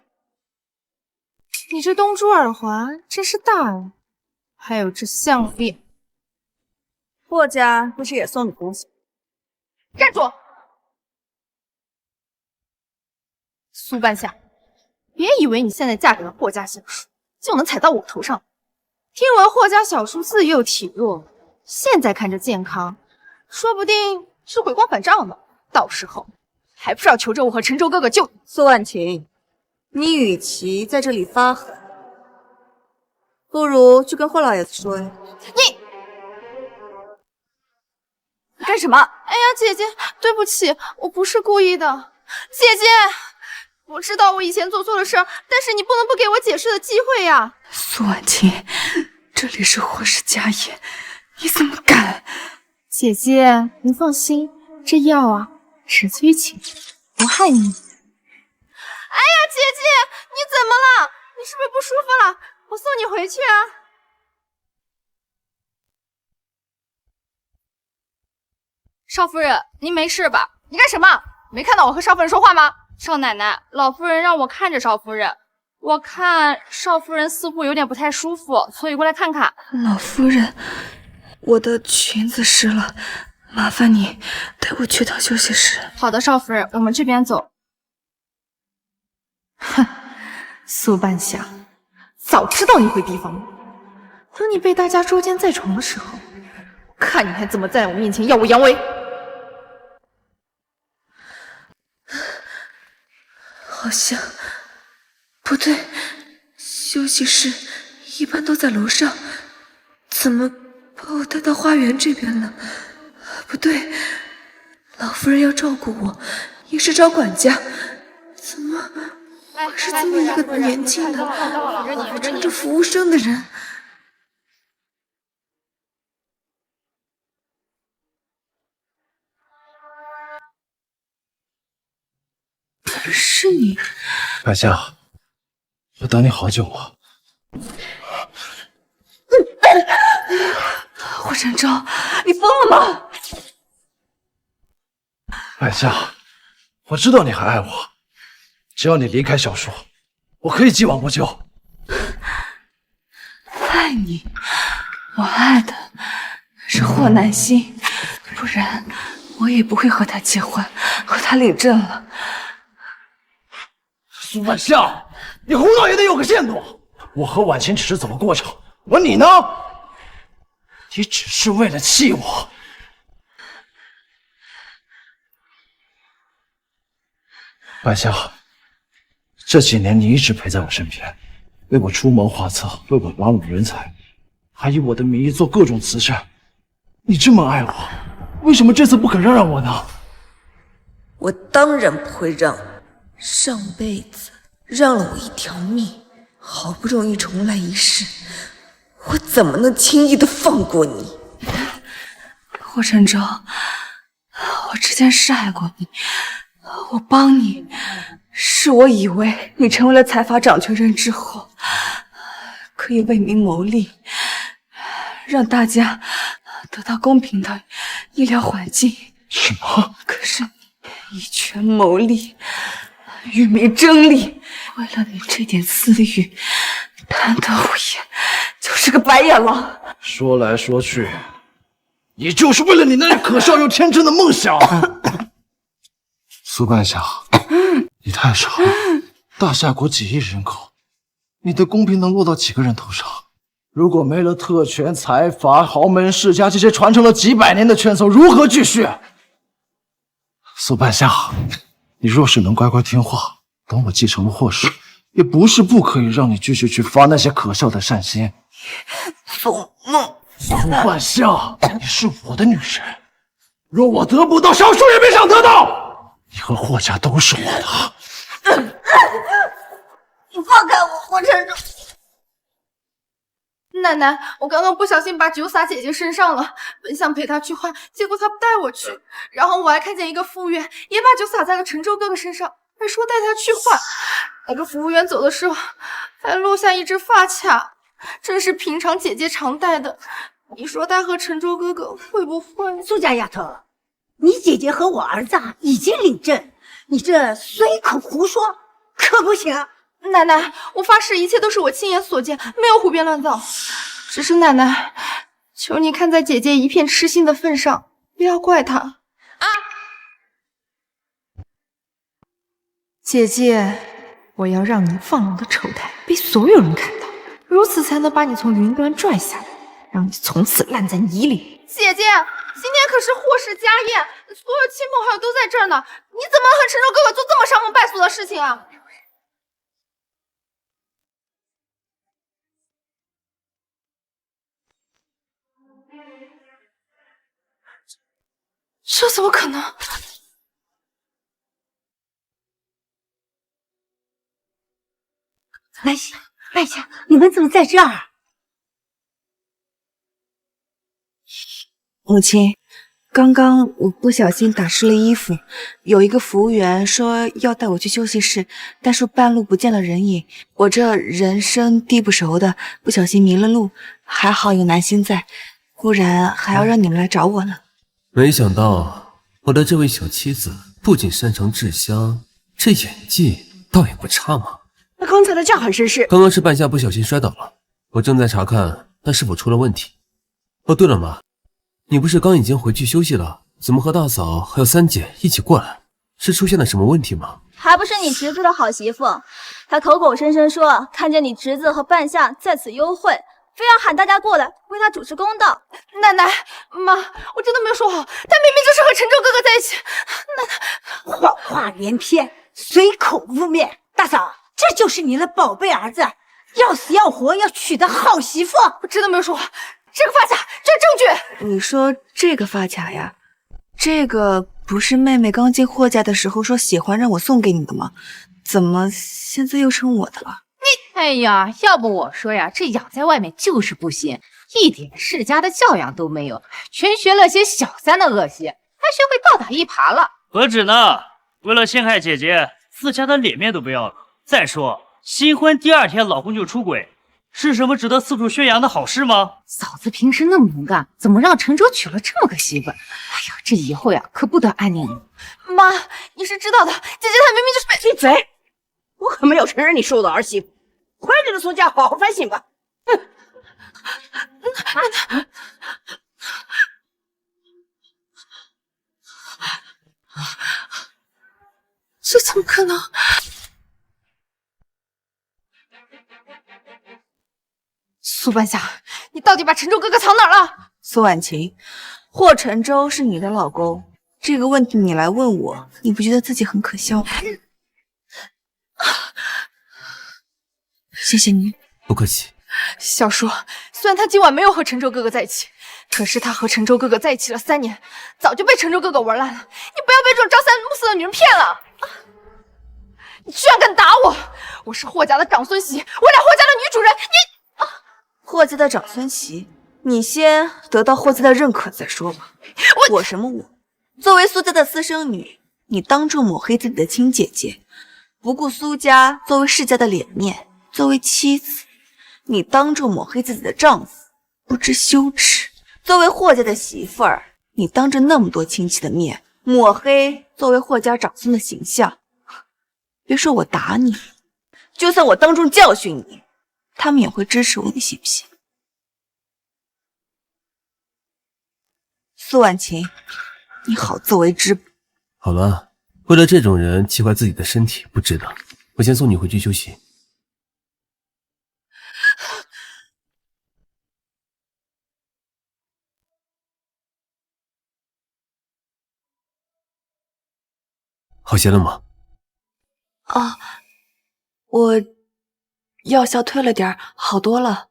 你这东珠耳环真是大啊，还有这项链。霍家不是也送你东西？站住！苏半夏，别以为你现在嫁给了霍家小叔就能踩到我头上。听闻霍家小叔自幼体弱，现在看着健康，说不定是回光返照呢。到时候还不是要求着我和陈州哥哥救你？苏婉晴，你与其在这里发狠，不如去跟霍老爷子说呀。你干什么？哎呀，姐姐，对不起，我不是故意的。姐姐，我知道我以前做错了事，但是你不能不给我解释的机会呀。苏婉晴，这里是霍氏家业，你怎么敢？姐姐，您放心，这药啊，只自于情，不害你。哎呀，姐姐，你怎么了？你是不是不舒服了？我送你回去啊。少夫人，您没事吧？你干什么？没看到我和少夫人说话吗？少奶奶，老夫人让我看着少夫人，我看少夫人似乎有点不太舒服，所以过来看看。老夫人，我的裙子湿了，麻烦你带我去趟休息室。好的，少夫人，我们这边走。哼，苏半夏，早知道你会提防我，等你被大家捉奸在床的时候，看你还怎么在我面前耀武扬威。好像不对，休息室一般都在楼上，怎么把我带到花园这边了？不对，老夫人要照顾我，也是找管家，怎么会是这么一个年轻的穿着服务生的人？是你，半夏，我等你好久了。霍晨舟，你疯了吗？半夏，我知道你还爱我，只要你离开小叔，我可以既往不咎。爱你，我爱的是霍南星，不然我也不会和他结婚，和他领证了。苏半夏，你胡闹也得有个限度。我和婉晴只是走个过场，而你呢？你只是为了气我。半夏，这几年你一直陪在我身边，为我出谋划策，为我拉拢人才，还以我的名义做各种慈善。你这么爱我，为什么这次不肯让我呢？我当然不会让。上辈子让了我一条命，好不容易重来一世，我怎么能轻易的放过你？霍晨舟，我之前是爱过你，我帮你，是我以为你成为了财阀掌权人之后，可以为民谋利，让大家得到公平的医疗环境。什么？可是你以权谋利，与民争利，为了你这点私欲，贪得无厌，就是个白眼狼。说来说去，你就是为了你那可笑又天真的梦想。苏半夏，你太傻了。大夏国几亿人口，你的公平能落到几个人头上？如果没了特权、财阀、豪门世家这些传承了几百年的圈层，如何继续？苏半夏，你若是能乖乖听话，等我继承了霍氏，也不是不可以让你继续去发那些可笑的善心。做梦！苏半夏，你是我的女人，若我得不到，少数也别想得到。你和霍家都是我的。你放开我，霍晨舟！奶奶，我刚刚不小心把酒洒姐姐身上了，本想陪她去换，结果她不带我去。然后我还看见一个服务员也把酒洒在了陈舟哥哥身上，还说带他去换。那个服务员走的时候还落下一只发卡，正是平常姐姐常戴的。你说他和陈舟哥哥会不会？苏家丫头，你姐姐和我儿子已经领证，你这随口胡说可不行。奶奶，我发誓一切都是我亲眼所见，没有胡编乱造。只是奶奶，求你看在姐姐一片痴心的份上，不要怪她啊！姐姐，我要让你放浪的丑态被所有人看到，如此才能把你从云端拽下来，让你从此烂在泥里。姐姐，今天可是霍氏家宴，所有亲朋好友都在这儿呢，你怎么能和陈舟哥哥做这么伤风败俗的事情啊？这怎么可能？兰心，兰心，你们怎么在这儿？母亲，刚刚我不小心打湿了衣服，有一个服务员说要带我去休息室，但是半路不见了人影，我这人生地不熟的，不小心迷了路，还好有南星在，不然还要让你们来找我呢。没想到我的这位小妻子不仅擅长制香，这演技倒也不差嘛。那刚才的叫喊声是？刚刚是半夏不小心摔倒了，我正在查看那是否出了问题。哦，对了妈，你不是刚已经回去休息了，怎么和大嫂还有三姐一起过来？是出现了什么问题吗？还不是你侄子的好媳妇，他口口声声说看见你侄子和半夏在此幽会，非要喊大家过来为他主持公道。奶奶，妈，我真的没有说好，他明明就是和陈舟哥哥在一起。奶奶，谎话连篇，随口污蔑。大嫂，这就是你的宝贝儿子，要死要活要娶的好媳妇。我真的没有说谎，这个发卡，这是证据。你说这个发卡呀？这个不是妹妹刚进霍家的时候说喜欢让我送给你的吗？怎么现在又成我的了？哎呀，要不我说呀，这养在外面就是不行，一点世家的教养都没有，全学了些小三的恶习，还学会倒打一耙了。何止呢？为了陷害姐姐，自家的脸面都不要了。再说，新婚第2天老公就出轨，是什么值得四处宣扬的好事吗？嫂子平时那么能干，怎么让陈舟娶了这么个媳妇？哎呀，这以后呀，可不得安宁了。妈，你是知道的，姐姐她明明就是被……闭嘴！我可没有承认你是我的儿媳妇。回这个苏家好好反省吧。哼！这怎么可能？苏半夏，你到底把陈舟哥哥藏哪儿了？苏婉晴，霍晨舟是你的老公，这个问题你来问我，你不觉得自己很可笑吗？谢谢你，不客气。小叔，虽然他今晚没有和陈舟哥哥在一起，可是他和陈舟哥哥在一起了3年，早就被陈舟哥哥玩烂了。你不要被这种朝三暮四的女人骗了！你居然敢打我！我是霍家的长孙媳，我俩霍家的女主人，你……霍家的长孙媳，你先得到霍家的认可再说吧。我什么我？作为苏家的私生女，你当众抹黑自己的亲姐姐，不顾苏家作为世家的脸面，作为妻子，你当众抹黑自己的丈夫，不知羞耻。作为霍家的媳妇儿，你当着那么多亲戚的面抹黑作为霍家长孙的形象，别说我打你，就算我当众教训你，他们也会支持我，你信不信？苏婉晴，你好自为之吧。好了，为了这种人气坏自己的身体不值得，我先送你回去休息。好些了吗？啊，我药效退了点，好多了。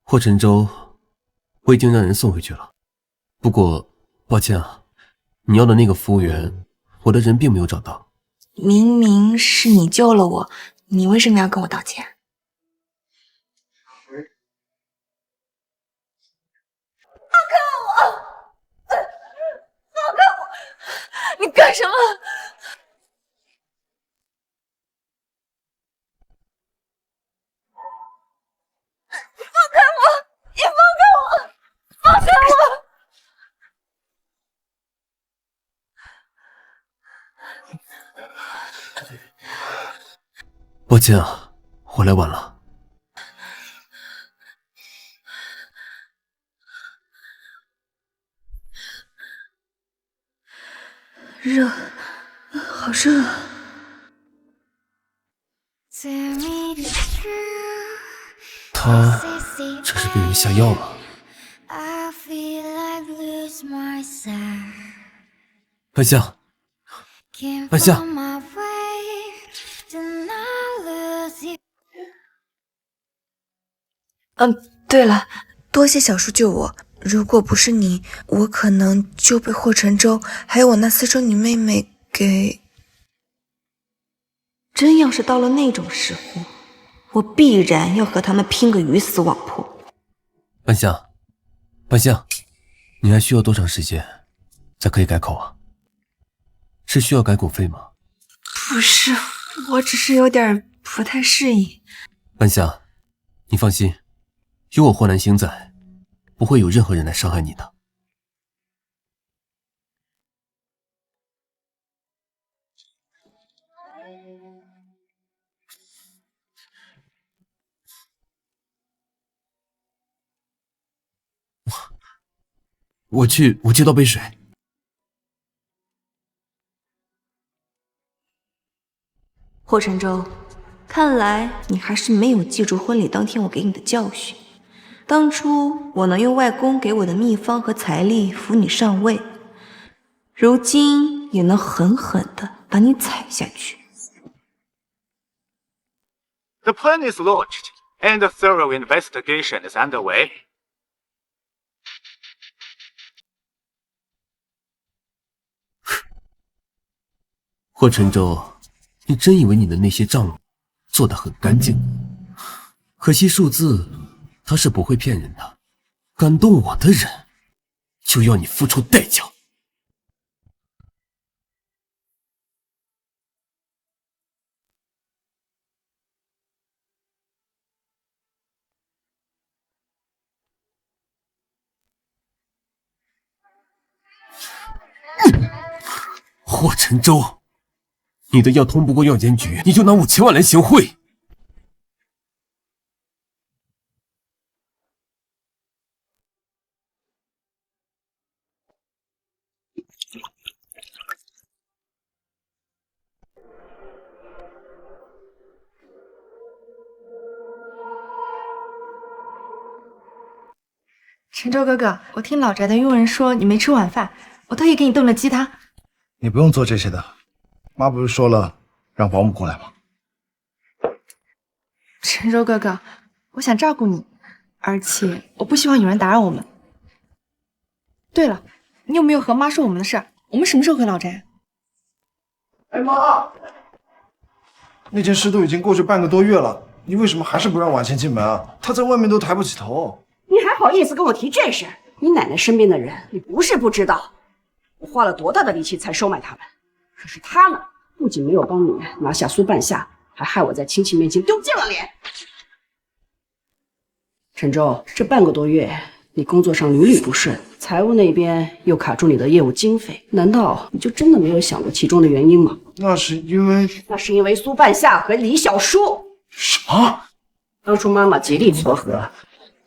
霍晨舟，我已经让人送回去了。不过，抱歉啊，你要的那个服务员，我的人并没有找到。明明是你救了我，你为什么要跟我道歉？你干什么？你放开我！你放开我！放开我！抱歉啊，我来晚了。热，好热啊！他这是被人下药了。半夏，半夏，对了，多谢小叔救我。如果不是你，我可能就被霍晨舟还有我那私生女妹妹给……真要是到了那种时候，我必然要和他们拼个鱼死网破。半夏，半夏，你还需要多长时间才可以改口啊？是需要改口费吗？不是，我只是有点不太适应。半夏，你放心，有我霍南星在，不会有任何人来伤害你的。我去倒杯水。霍晨舟，看来你还是没有记住婚礼当天我给你的教训。当初我能用外公给我的秘方和财力扶你上位，如今也能狠狠地把你踩下去。The plan is launched, and a thorough investigation is underway. 霍晨舟，你真以为你的那些账目做得很干净？可惜数字它是不会骗人的，感动我的人就要你付出代价。霍晨舟，你的药通不过药监局，你就拿5000万来行贿？陈舟哥哥，我听老宅的佣人说你没吃晚饭，我特意给你炖了鸡汤。你不用做这些的，妈不是说了让保姆过来吗？陈舟哥哥，我想照顾你，而且我不希望有人打扰我们。对了，你有没有和妈说我们的事儿？我们什么时候回老宅？哎妈，那件事都已经过去半个多月了，你为什么还是不让婉清进门啊？她在外面都抬不起头。你还好意思跟我提这事？你奶奶身边的人，你不是不知道，我花了多大的力气才收买他们。可是他呢，不仅没有帮你拿下苏半夏，还害我在亲戚面前丢尽了脸。陈舟，这半个多月你工作上屡屡不顺，财务那边又卡住你的业务经费，难道你就真的没有想过其中的原因吗？那是因为苏半夏和李小叔。什么？当初妈妈极力撮合，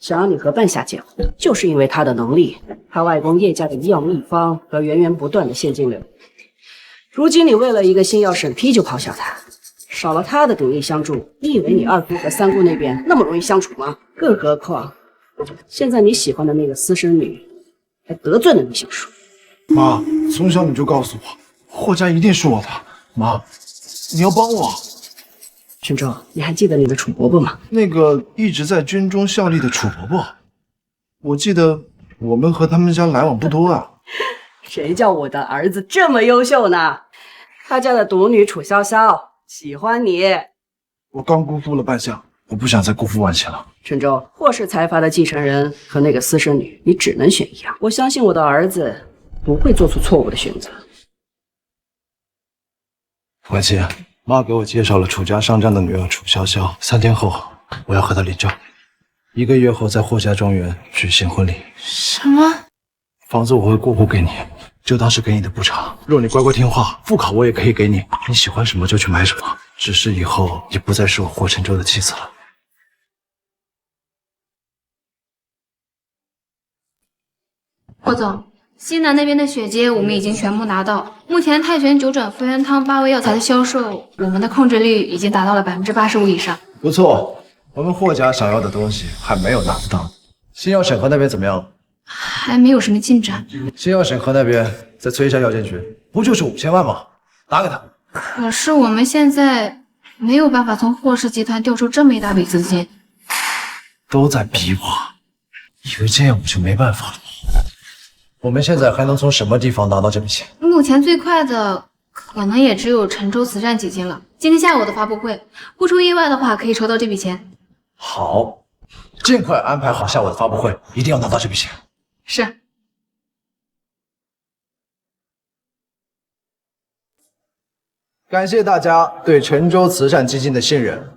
想让你和半夏结婚，就是因为她的能力，她外公叶家的医药秘方和源源不断的现金流。如今你为了一个新药审批就抛下她，少了她的鼎力相助，你以为你二姑和三姑那边那么容易相处吗？更何况，现在你喜欢的那个私生女，还得罪了李小叔。妈，从小你就告诉我，霍家一定是我的。妈，你要帮我。陈舟，你还记得你的楚伯伯吗？那个一直在军中效力的楚伯伯，我记得我们和他们家来往不多啊。谁叫我的儿子这么优秀呢？他家的独女楚潇潇喜欢你。我刚辜负了半夏，我不想再辜负婉清了。陈舟，霍氏财阀的继承人和那个私生女，你只能选一样。我相信我的儿子不会做出错误的选择。婉清，妈给我介绍了楚家上将的女儿楚潇潇，3天后我要和她领证，1个月后在霍家庄园举行婚礼。什么？房子我会过户给你，就当是给你的补偿。若你乖乖听话，复考我也可以给你，你喜欢什么就去买什么。只是以后你不再是我霍承舟的妻子了。霍总，西南那边的血接我们已经全部拿到，目前泰拳9转复原汤8味药材的销售，我们的控制率已经达到了85%以上。不错，我们霍家想要的东西还没有拿到。新药审核那边怎么样？还没有什么进展。新药审核那边再催一下药监局，不就是5000万吗？打给他。可是我们现在没有办法从霍氏集团调出这么一大笔资金。都在逼我，以为这样我就没办法了。我们现在还能从什么地方拿到这笔钱？目前最快的可能也只有陈州慈善基金了。今天下午的发布会，不出意外的话，可以筹到这笔钱。好，尽快安排好下午的发布会，一定要拿到这笔钱。是。感谢大家对陈州慈善基金的信任。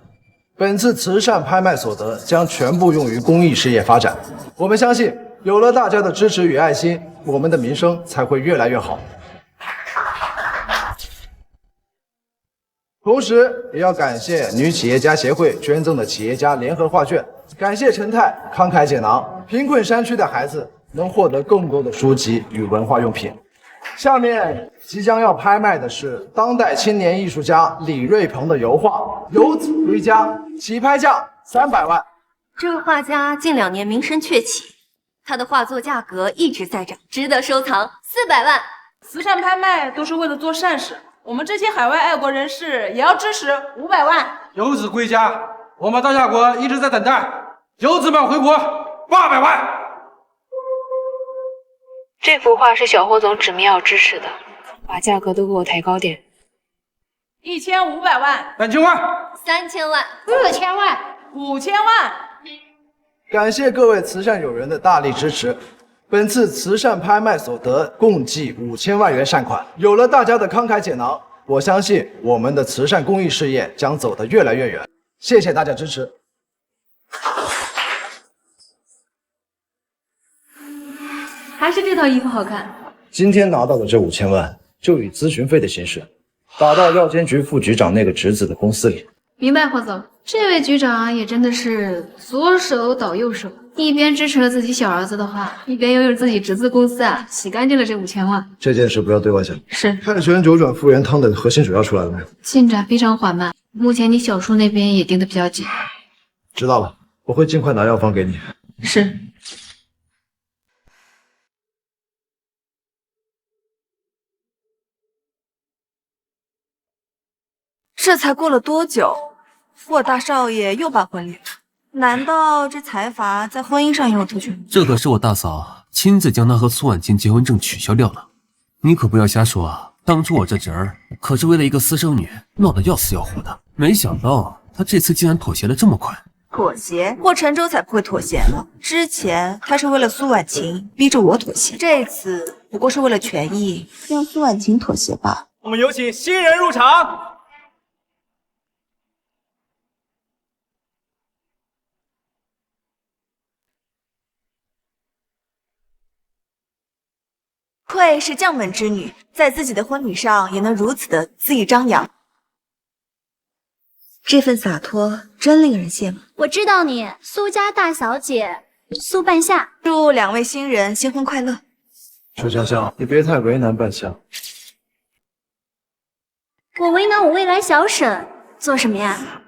本次慈善拍卖所得将全部用于公益事业发展。我们相信，有了大家的支持与爱心，我们的名声才会越来越好。同时，也要感谢女企业家协会捐赠的企业家联合画卷，感谢陈太慷慨解囊，贫困山区的孩子能获得更多的书籍与文化用品。下面即将要拍卖的是当代青年艺术家李瑞鹏的油画《游子归家》，起拍价300万。这位画家近2年名声鹊起，他的画作价格一直在涨，值得收藏，400万。慈善拍卖都是为了做善事，我们这些海外爱国人士也要支持，500万。游子归家，我们大夏国一直在等待，游子们回国，800万。这幅画是小霍总指明要支持的，把价格都给我抬高点。1500万，3000万，3000万，4000万，5000万。感谢各位慈善友人的大力支持，本次慈善拍卖所得共计5000万元善款。有了大家的慷慨解囊，我相信我们的慈善公益事业将走得越来越远。谢谢大家支持。还是这套衣服好看。今天拿到的这5000万，就以咨询费的形式，打到药监局副局长那个侄子的公司里。明白，霍总，这位局长也真的是左手倒右手，一边支持了自己小儿子的话，一边又用自己侄子公司洗干净了这5000万。这件事不要对外讲。是。泰拳9转复原汤的核心主要出来了没有？进展非常缓慢，目前你小叔那边也盯得比较紧。知道了，我会尽快拿药方给你。是。这才过了多久，霍大少爷又办婚礼了？难道这财阀在婚姻上也有特权？这可是我大嫂亲自将他和苏婉清结婚证取消掉了。你可不要瞎说啊！当初我这侄儿可是为了一个私生女闹得要死要活的，没想到他这次竟然妥协的这么快。妥协？霍晨舟才不会妥协呢。之前他是为了苏婉晴逼着我妥协，这次不过是为了权益让苏婉晴妥协罢。我们有请新人入场。愧是将门之女，在自己的婚礼上也能如此的恣意张扬，这份洒脱真令人羡慕。我知道你，苏家大小姐苏半夏。祝两位新人新婚快乐。楚香香，你别太为难半夏。我为难我未来小沈做什么呀？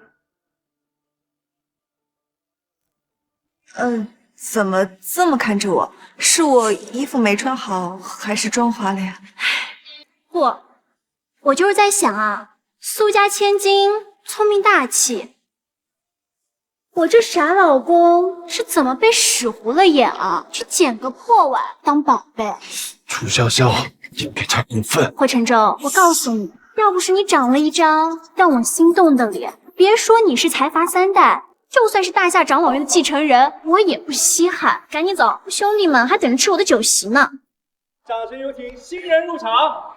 怎么这么看着我？是我衣服没穿好，还是妆花了呀？不，我就是在想啊，苏家千金，聪明大气，我这傻老公是怎么被使糊了眼啊？去捡个破碗当宝贝？楚潇潇，你别太过分！霍晨舟，我告诉你，要不是你长了一张让我心动的脸，别说你是财阀三代。就算是大夏长老院的继承人，我也不稀罕。赶紧走，兄弟们还等着吃我的酒席呢。掌声有请新人入场。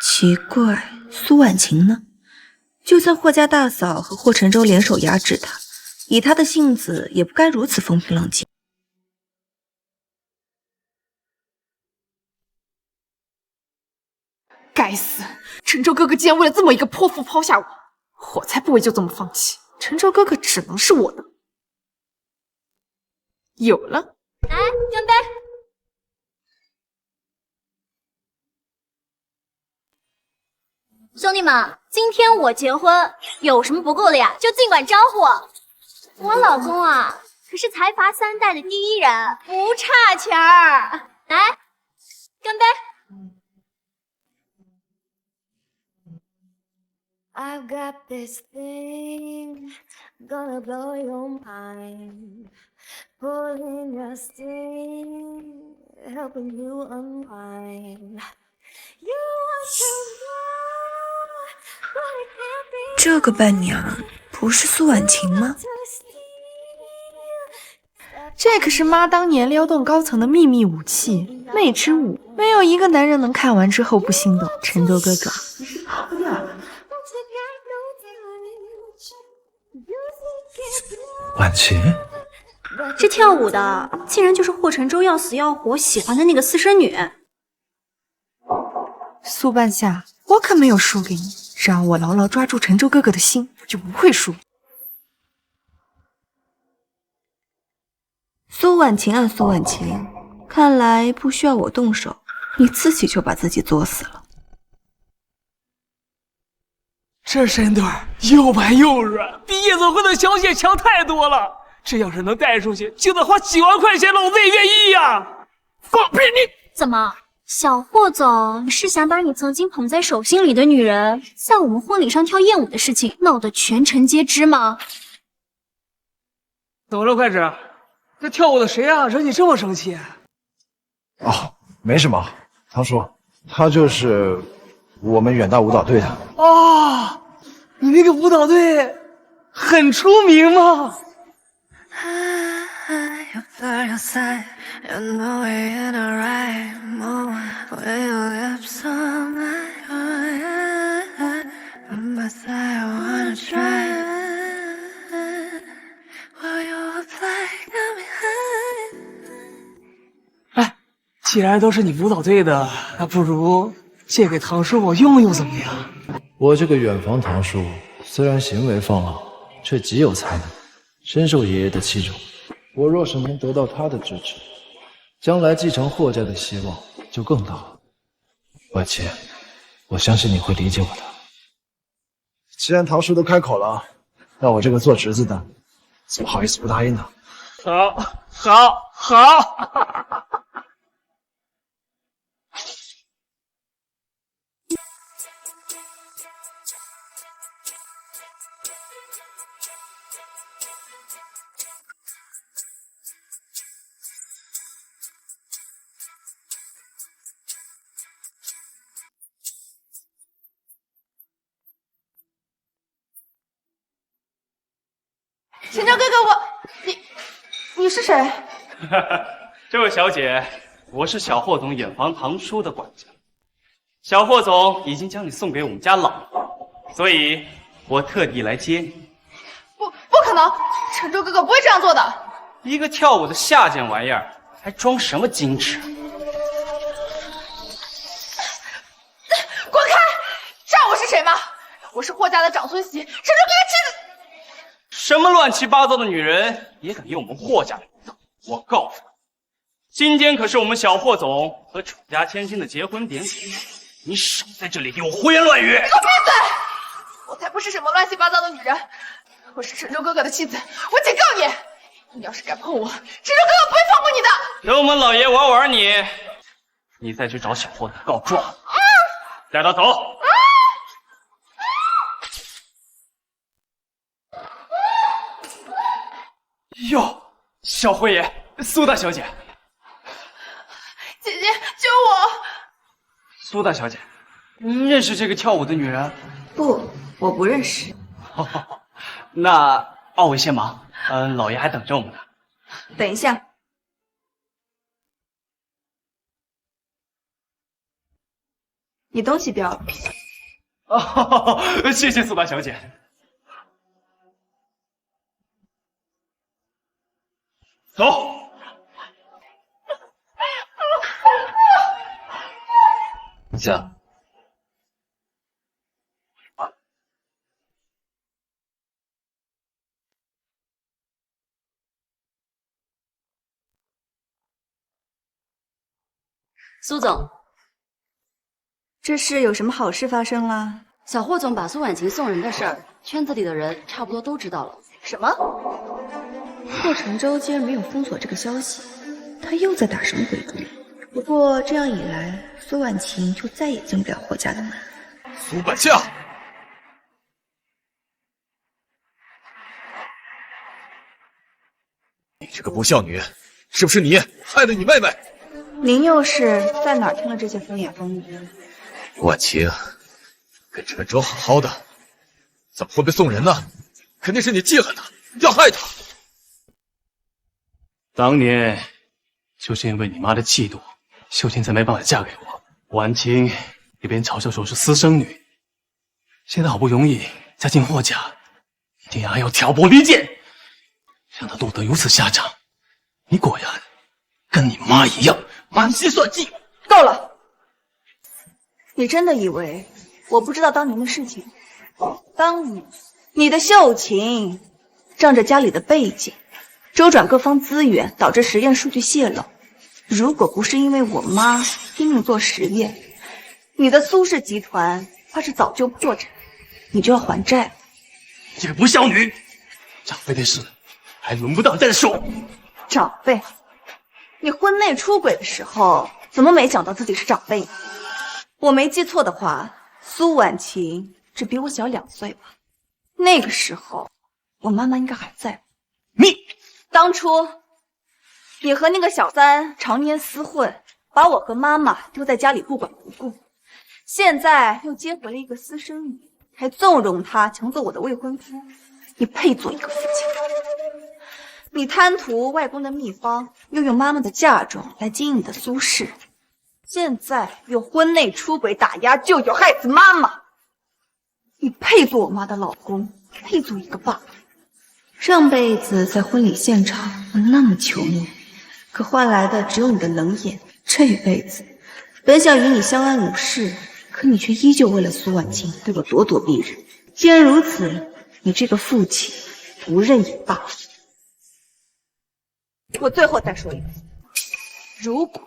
奇怪，苏婉晴呢？就算霍家大嫂和霍晨舟联手压制他，以他的性子也不该如此风平浪静。该死！陈舟哥哥竟然为了这么一个泼妇抛下我，我才不会就这么放弃。陈舟哥哥只能是我的。有了，来干杯！兄弟们，今天我结婚，有什么不够的呀，就尽管招呼我。我老公啊，可是财阀三代的第一人，不差钱儿。来，干杯！I've got this thing gonna blow your mind, pulling your string, helping you unwind. You want to know, but it can't be. 这个伴娘不是苏婉晴吗？这可是妈当年撩动高层的秘密武器——媚之舞，没有一个男人能看完之后不心动。陈舟哥哥，婉晴，这跳舞的竟然就是霍晨舟要死要活喜欢的那个私生女。苏半夏，我可没有输给你，只要我牢牢抓住陈舟哥哥的心，我就不会输。苏婉晴啊，苏婉晴，看来不需要我动手，你自己就把自己作死了。这身段又白又软，比夜总会的小姐强太多了。这要是能带出去，就得花几万块钱，老子也愿意呀！放屁你！怎么，小霍总是想把你曾经捧在手心里的女人，在我们婚礼上跳艳舞的事情闹得全城皆知吗？怎么了，快指？这跳舞的谁啊，惹你这么生气？哦，没什么，唐叔，他就是我们远大舞蹈队的。哦，你那个舞蹈队很出名吗？哎，既然都是你舞蹈队的，那不如借给唐叔我用用怎么样？我这个远房堂叔虽然行为放浪，却极有才能，深受爷爷的器重。我若是能得到他的支持，将来继承霍家的希望就更大了。婉晴，我相信你会理解我的。既然堂叔都开口了，那我这个做侄子的怎么好意思不答应呢？好，好，好！陈州哥哥，你是谁？这位小姐，我是小霍总远房堂叔的管家。小霍总已经将你送给我们家老婆，所以我特地来接你。不可能，陈州哥哥不会这样做的。一个跳舞的下贱玩意儿，还装什么矜持？滚开！知道我是谁吗？我是霍家的长孙媳，陈州哥哥妻子。什么乱七八糟的女人也敢用我们霍家的名字？我告诉你，今天可是我们小霍总和楚家千金的结婚典礼，你少在这里给我胡言乱语！你给我闭嘴！我才不是什么乱七八糟的女人，我是陈州哥哥的妻子，我警告你，你要是敢碰我，陈州哥哥不会放过你的。等我们老爷玩完你，你再去找小霍总告状，带他走。哟，小辉爷，苏大小姐，姐姐救我！苏大小姐，您认识这个跳舞的女人？不，我不认识。那奥维先忙，老爷还等着我们呢。等一下，你东西掉了。哦，谢谢苏大小姐。走。下。苏总，这是有什么好事发生了？小霍总把苏婉晴送人的事儿，圈子里的人差不多都知道了。什么？霍承洲竟然没有封锁这个消息，他又在打什么鬼主意？不过这样一来，苏婉晴就再也进不了霍家的门。苏婉夏，你这个不孝女，是不是你害了你妹妹？您又是在哪儿听了这些风言风语？婉晴跟陈州好好的，怎么会被送人呢？肯定是你记恨他，要害他。当年就是因为你妈的嫉妒，秀琴才没办法嫁给我。婉晴一边嘲笑说我是私生女，现在好不容易嫁进霍家，竟然还要挑拨离间，让她落得如此下场。你果然跟你妈一样满心算计。够了！你真的以为我不知道当年的事情？当你的秀琴仗着家里的背景，周转各方资源，导致实验数据泄露。如果不是因为我妈拼命做实验，你的苏氏集团怕是早就破产，你就要还债了。这个不孝女，长辈的事还轮不到再说。长辈？你婚内出轨的时候，怎么没讲到自己是长辈呢？我没记错的话，苏婉晴只比我小2岁吧。那个时候，我妈妈应该还在。当初你和那个小三常年厮混，把我和妈妈丢在家里不管不顾，现在又接回了一个私生女，还纵容她抢走我的未婚夫，你配做一个父亲？你贪图外公的秘方，又用妈妈的嫁妆来经营你的苏氏，现在又婚内出轨打压舅舅，害死妈妈，你配做我妈的老公，配做一个爸爸？上辈子在婚礼现场我那么求你，可换来的只有你的冷眼。这一辈子本想与你相安无事，可你却依旧为了苏婉晴对我咄咄逼人。既然如此，你这个父亲不认也罢。我最后再说一次，如果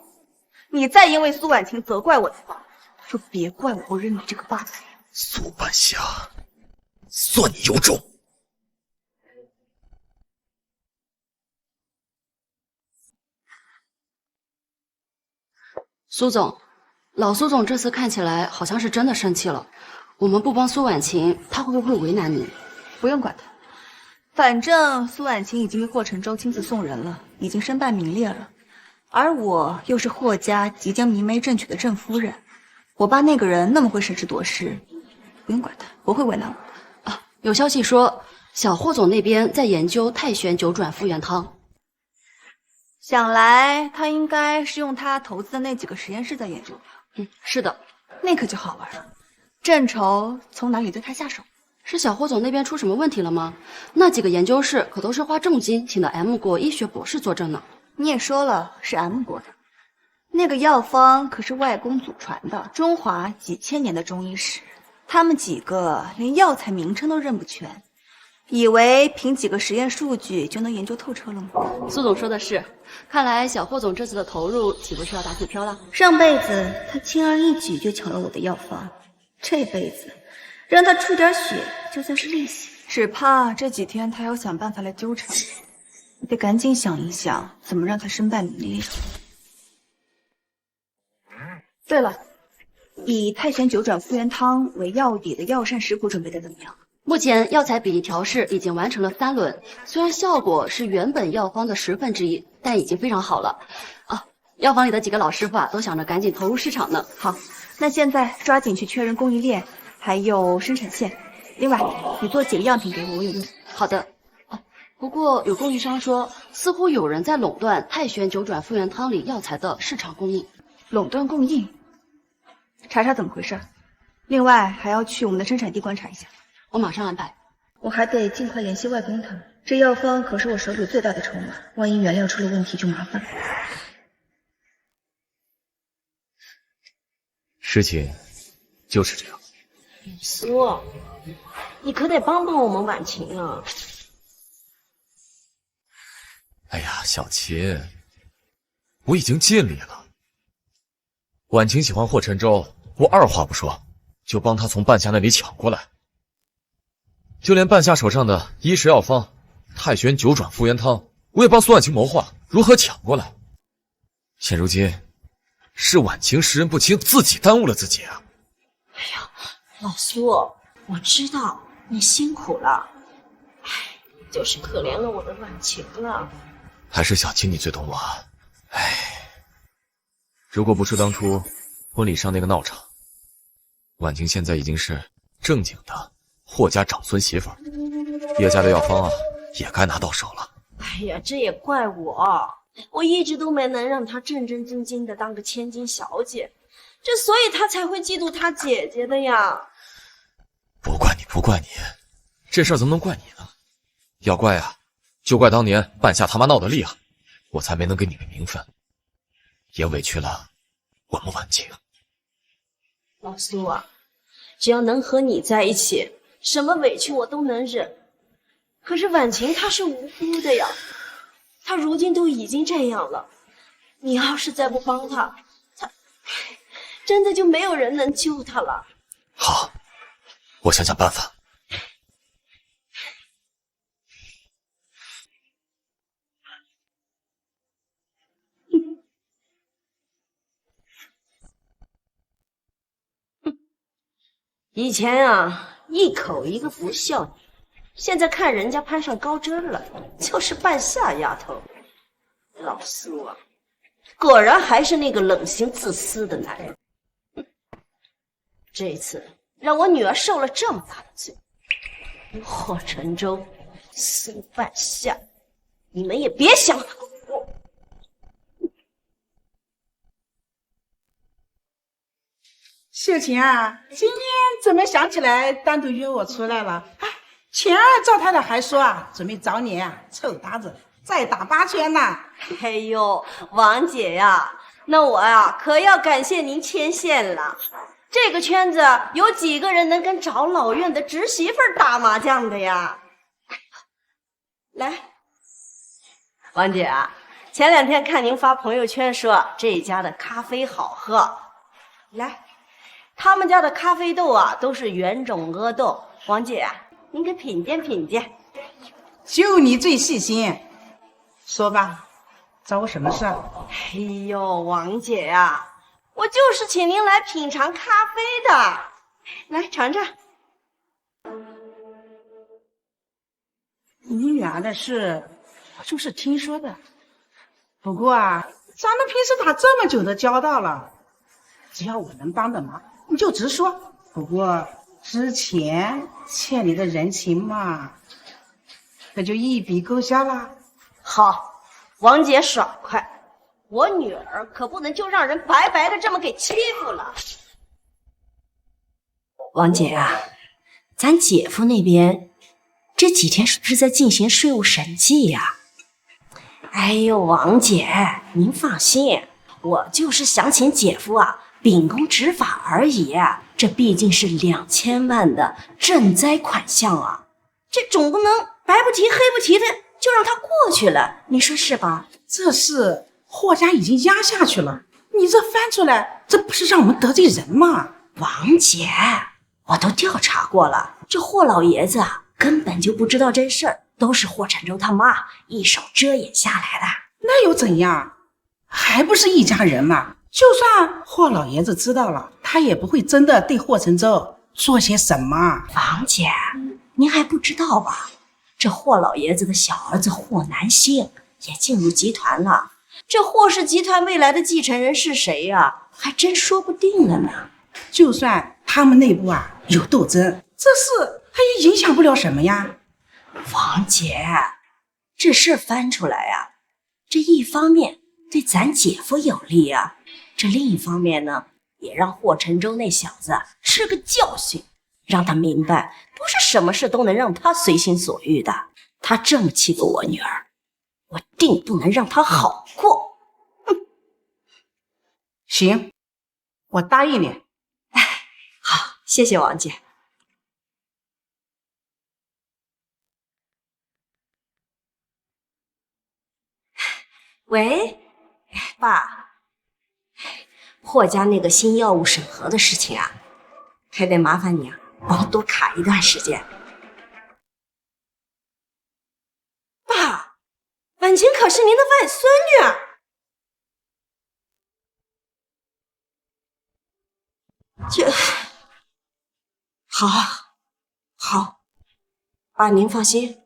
你再因为苏婉晴责怪我的话，就别怪我不认你这个爸爸。苏半夏，算你有种！苏总，老苏总这次看起来好像是真的生气了。我们不帮苏婉晴，他会不会为难你？不用管他，反正苏婉晴已经被霍承洲亲自送人了，已经身败名裂了。而我又是霍家即将明媒正娶的正夫人，我爸那个人那么会审时度势，不用管他，不会为难我的。有消息说小霍总那边在研究太玄九转复原汤。想来他应该是用他投资的那几个实验室在研究吧？是的。那可就好玩了。正愁从哪里对他下手。是小霍总那边出什么问题了吗？那几个研究室可都是花重金请的 M 国医学博士坐镇呢。你也说了是 M 国的，那个药方可是外公祖传的，中华几千年的中医史，他们几个连药材名称都认不全，以为凭几个实验数据就能研究透彻了吗？苏总说的是，看来小霍总这次的投入岂不是要打水漂了？上辈子他轻而易举就抢了我的药方，这辈子让他出点血就算是利息。只怕这几天他要想办法来纠缠我，你得赶紧想一想怎么让他身败名裂。对了，以太玄九转复原汤为药底的药膳食谱准备的怎么样？目前药材比例调试已经完成了3轮，虽然效果是原本药方的1/10，但已经非常好了。药房里的几个老师傅都想着赶紧投入市场呢。好，那现在抓紧去确认供应链，还有生产线。另外，你做几个样品给我，我有用。好的。不过有供应商说，似乎有人在垄断太玄九转复原汤里药材的市场供应。垄断供应？查查怎么回事。另外还要去我们的生产地观察一下。我马上安排。我还得尽快联系外公他们，这药方可是我手里最大的筹码，万一原料出了问题就麻烦了。事情就是这样。苏，你可得帮帮我们婉晴啊！哎呀，小秦，我已经尽力了。婉晴喜欢霍晨舟，我二话不说就帮他从半夏那里抢过来。就连半夏手上的医食药方太玄九转复原汤，我也帮苏婉晴谋划如何抢过来。现如今是婉晴识人不清，自己耽误了自己啊！哎呀，老苏，我知道你辛苦了，哎，就是可怜了我的婉晴了。还是小青你最懂我。哎，如果不是当初婚礼上那个闹场，婉晴现在已经是正经的霍家长孙媳妇儿，叶家的药方也该拿到手了。哎呀，这也怪我一直都没能让她正正经经的当个千金小姐，所以她才会嫉妒她姐姐的呀。不怪你，这事儿怎么能怪你呢？要怪就怪当年半夏他妈闹得厉害，我才没能给你个名分，也委屈了我们婉晴。老苏只要能和你在一起，什么委屈我都能忍。可是婉晴她是无辜的呀，她如今都已经这样了，你要是再不帮她，她真的就没有人能救她了。好，我想想办法。以前一口一个不孝女，现在看人家攀上高枝了，就是半夏丫头。老苏果然还是那个冷心自私的男人。这次让我女儿受了这么大的罪，霍晨舟、苏半夏，你们也别想我。秀琴今天怎么想起来单独约我出来了？前儿赵太太还说准备找你凑搭子再打8圈呢。哎呦，王姐呀，那我可要感谢您牵线了。这个圈子有几个人能跟找老院的侄媳妇打麻将的呀？来，王姐前2天看您发朋友圈说这家的咖啡好喝，来。他们家的咖啡豆都是原种阿豆，王姐您给品鉴品鉴。就你最细心，说吧，找我什么事？哎呦，王姐我就是请您来品尝咖啡的，来尝尝。你女儿的事，我就是听说的。不过咱们平时打这么久的交道了，只要我能帮的忙，你就直说。不过之前欠你的人情嘛，可就一笔勾销啦。好，王姐爽快，我女儿可不能就让人白白的这么给欺负了。王姐啊，咱姐夫那边这几天是不是在进行税务审计呀？哎呦，王姐，您放心，我就是想请姐夫啊秉公执法而已，这毕竟是2000万的赈灾款项啊，这总不能白不提黑不提的就让他过去了，你说是吧？这事霍家已经压下去了，你这翻出来，这不是让我们得罪人吗？王姐，我都调查过了，这霍老爷子啊根本就不知道这事儿，都是霍承洲他妈一手遮掩下来的。那又怎样？还不是一家人嘛。就算霍老爷子知道了，他也不会真的对霍承洲做些什么。王姐，您还不知道吧？这霍老爷子的小儿子霍南星也进入集团了，这霍氏集团未来的继承人是谁呀？还真说不定了呢。就算他们内部啊有斗争，这事他也影响不了什么呀。王姐，这事翻出来呀，这一方面对咱姐夫有利啊，这另一方面呢，也让霍承洲那小子吃个教训，让他明白不是什么事都能让他随心所欲的。他这么欺负我女儿，我定不能让他好过。行，我答应你。好，谢谢王姐。喂，爸，霍家那个新药物审核的事情啊，还得麻烦你啊，帮我多卡一段时间。爸，婉晴可是您的外孙女啊。这，好，爸您放心，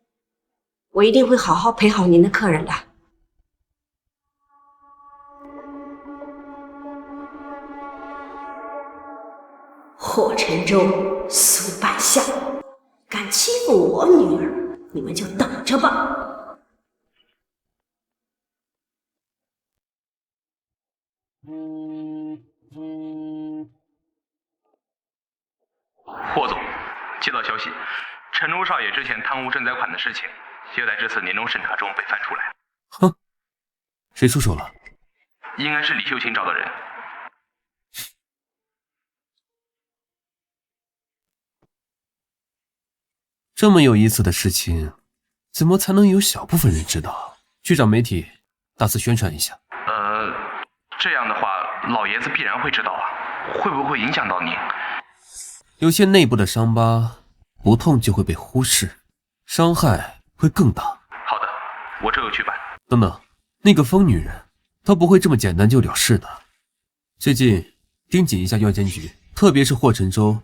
我一定会好好陪好您的客人的。霍承洲、苏半夏，敢欺负我女儿，你们就等着吧！霍总，接到消息，陈州少爷之前贪污赈灾款的事情，就在这次年终审查中被翻出来。哼，谁出手了？应该是李秀琴找的人。这么有意思的事情，怎么才能有小部分人知道？去找媒体大肆宣传一下。这样的话，老爷子必然会知道啊，会不会影响到您？有些内部的伤疤，不痛就会被忽视，伤害会更大。好的，我这就去办。等等，那个疯女人，她不会这么简单就了事的。最近盯紧一下药监局，特别是霍承洲，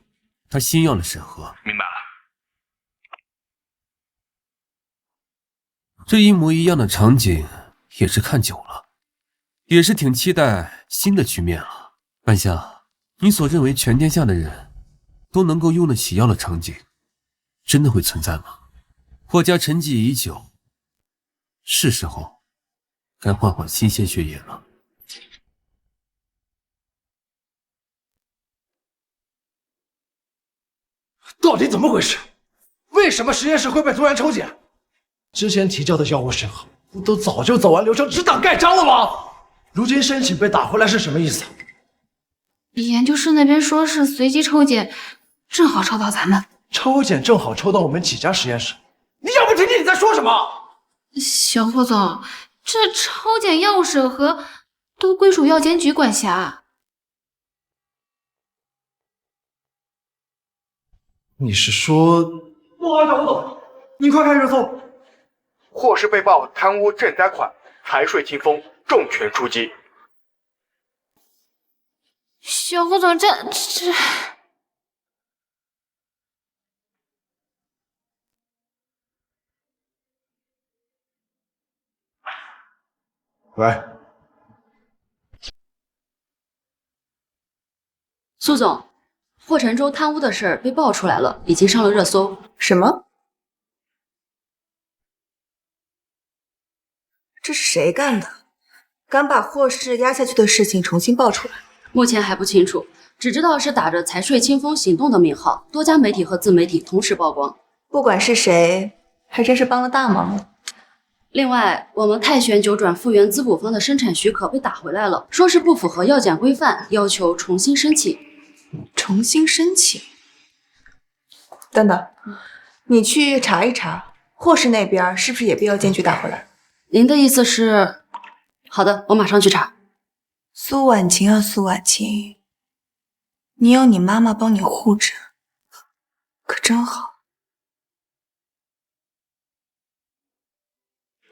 他新药的审核。明白了。这一模一样的场景也是看久了，也是挺期待新的局面了。半夏，你所认为全天下的人都能够用得起药的场景，真的会存在吗？霍家沉寂已久，是时候该换换新鲜血液了。到底怎么回事？为什么实验室会被突然抽检？之前提交的药物审核不都早就走完流程，只等盖章了吗？如今申请被打回来是什么意思？研究室那边说是随机抽检，正好抽到咱们。抽检正好抽到我们几家实验室，你要不听听你在说什么？小霍总，这抽检药物审核都归属药监局管辖。你是说？不好意思，吴总，你快看热搜。霍氏被曝贪污赈灾款，财税清风，重拳出击。小霍总，这……喂，苏总，霍承洲贪污的事儿被爆出来了，已经上了热搜。什么？这是谁干的？敢把霍氏压下去的事情重新爆出来？目前还不清楚，只知道是打着财税清风行动的名号，多家媒体和自媒体同时曝光。不管是谁，还真是帮了大忙了。另外，我们泰玄九转复原滋补方的生产许可被打回来了，说是不符合药检规范，要求重新申请。重新申请？等等，你去查一查，霍氏那边是不是也被药监局打回来？您的意思是？好的，我马上去查。苏婉晴啊，苏婉晴，你有你妈妈帮你护着，可真好。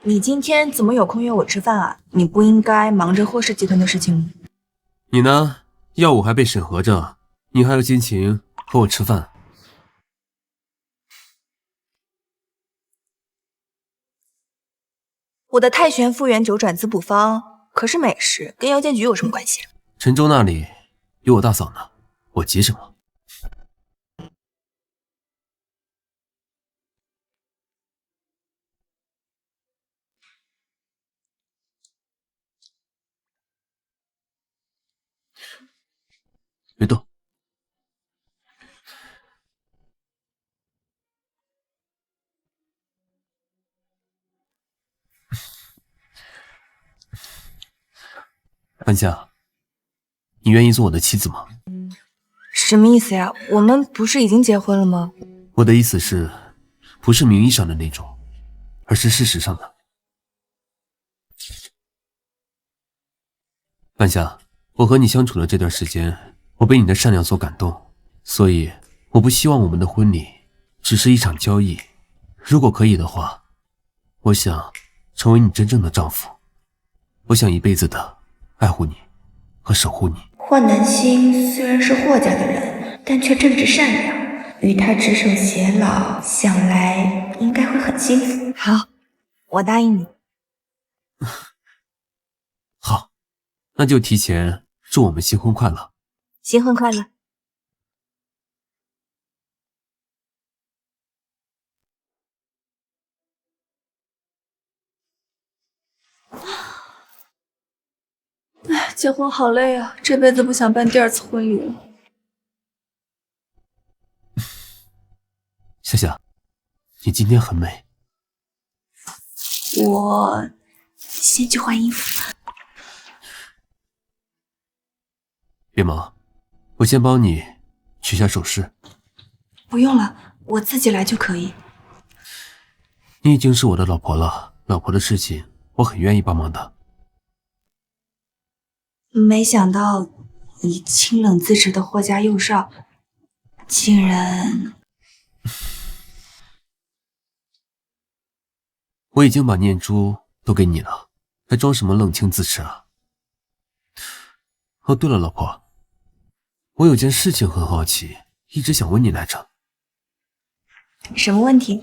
你今天怎么有空约我吃饭啊？你不应该忙着霍氏集团的事情吗？你呢？药物还被审核着，你还有心情和我吃饭？我的泰玄复原九转滋补方可是美食，跟药监局有什么关系？陈州那里有我大嫂呢，我急什么？别动。半夏，你愿意做我的妻子吗？什么意思呀？我们不是已经结婚了吗？我的意思是，不是名义上的那种，而是事实上的。半夏，我和你相处的这段时间，我被你的善良所感动，所以我不希望我们的婚礼只是一场交易。如果可以的话，我想成为你真正的丈夫，我想一辈子的爱护你和守护你。霍南星虽然是霍家的人，但却正直善良，与他执手偕老，想来应该会很幸福。好，我答应你。好，那就提前祝我们新婚快乐。新婚快乐。唉，结婚好累啊，这辈子不想办第二次婚礼了。夏夏，你今天很美。我先去换衣服。别忙，我先帮你取下首饰。不用了，我自己来就可以。你已经是我的老婆了，老婆的事情我很愿意帮忙的。没想到你清冷自持的霍家幼少，竟然……我已经把念珠都给你了，还装什么冷清自持啊？哦，对了，老婆，我有件事情很好奇，一直想问你来着。什么问题？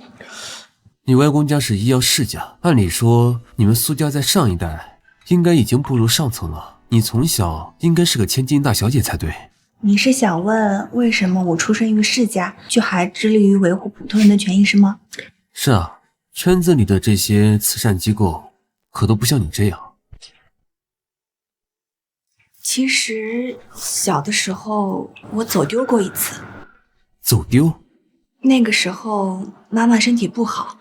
你外公家是医药世家，按理说你们苏家在上一代应该已经步入上层了，你从小应该是个千金大小姐才对。你是想问为什么我出身于世家，却还致力于维护普通人的权益是吗？是啊，圈子里的这些慈善机构可都不像你这样。其实小的时候我走丢过一次。走丢？那个时候妈妈身体不好，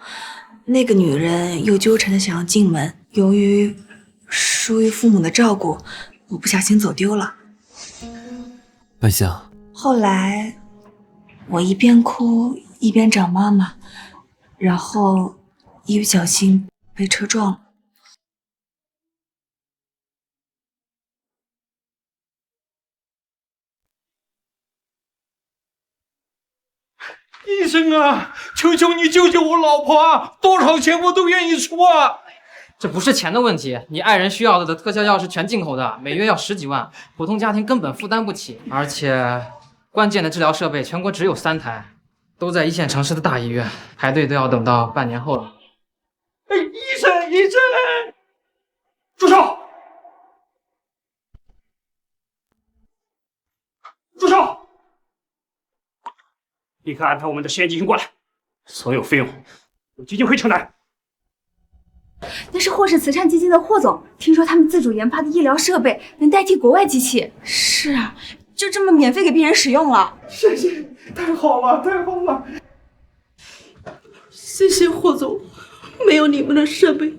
那个女人又纠缠的想要进门，由于疏于父母的照顾，我不小心走丢了。半夏，后来我一边哭一边找妈妈，然后一不小心被车撞了。医生啊，求求你救救我老婆啊！多少钱我都愿意出啊！这不是钱的问题，你爱人需要的特效药是全进口的，每月要10几万，普通家庭根本负担不起。而且关键的治疗设备全国只有3台，都在1线城市的大医院，排队都要等到半年后了。哎，医生，住手！住手！立刻安排我们的实验技师过来，所有费用由基金会承担。那是霍氏慈善基金的霍总，听说他们自主研发的医疗设备能代替国外机器。是啊，就这么免费给病人使用了。谢谢，太好了，太好了！谢谢霍总，没有你们的设备，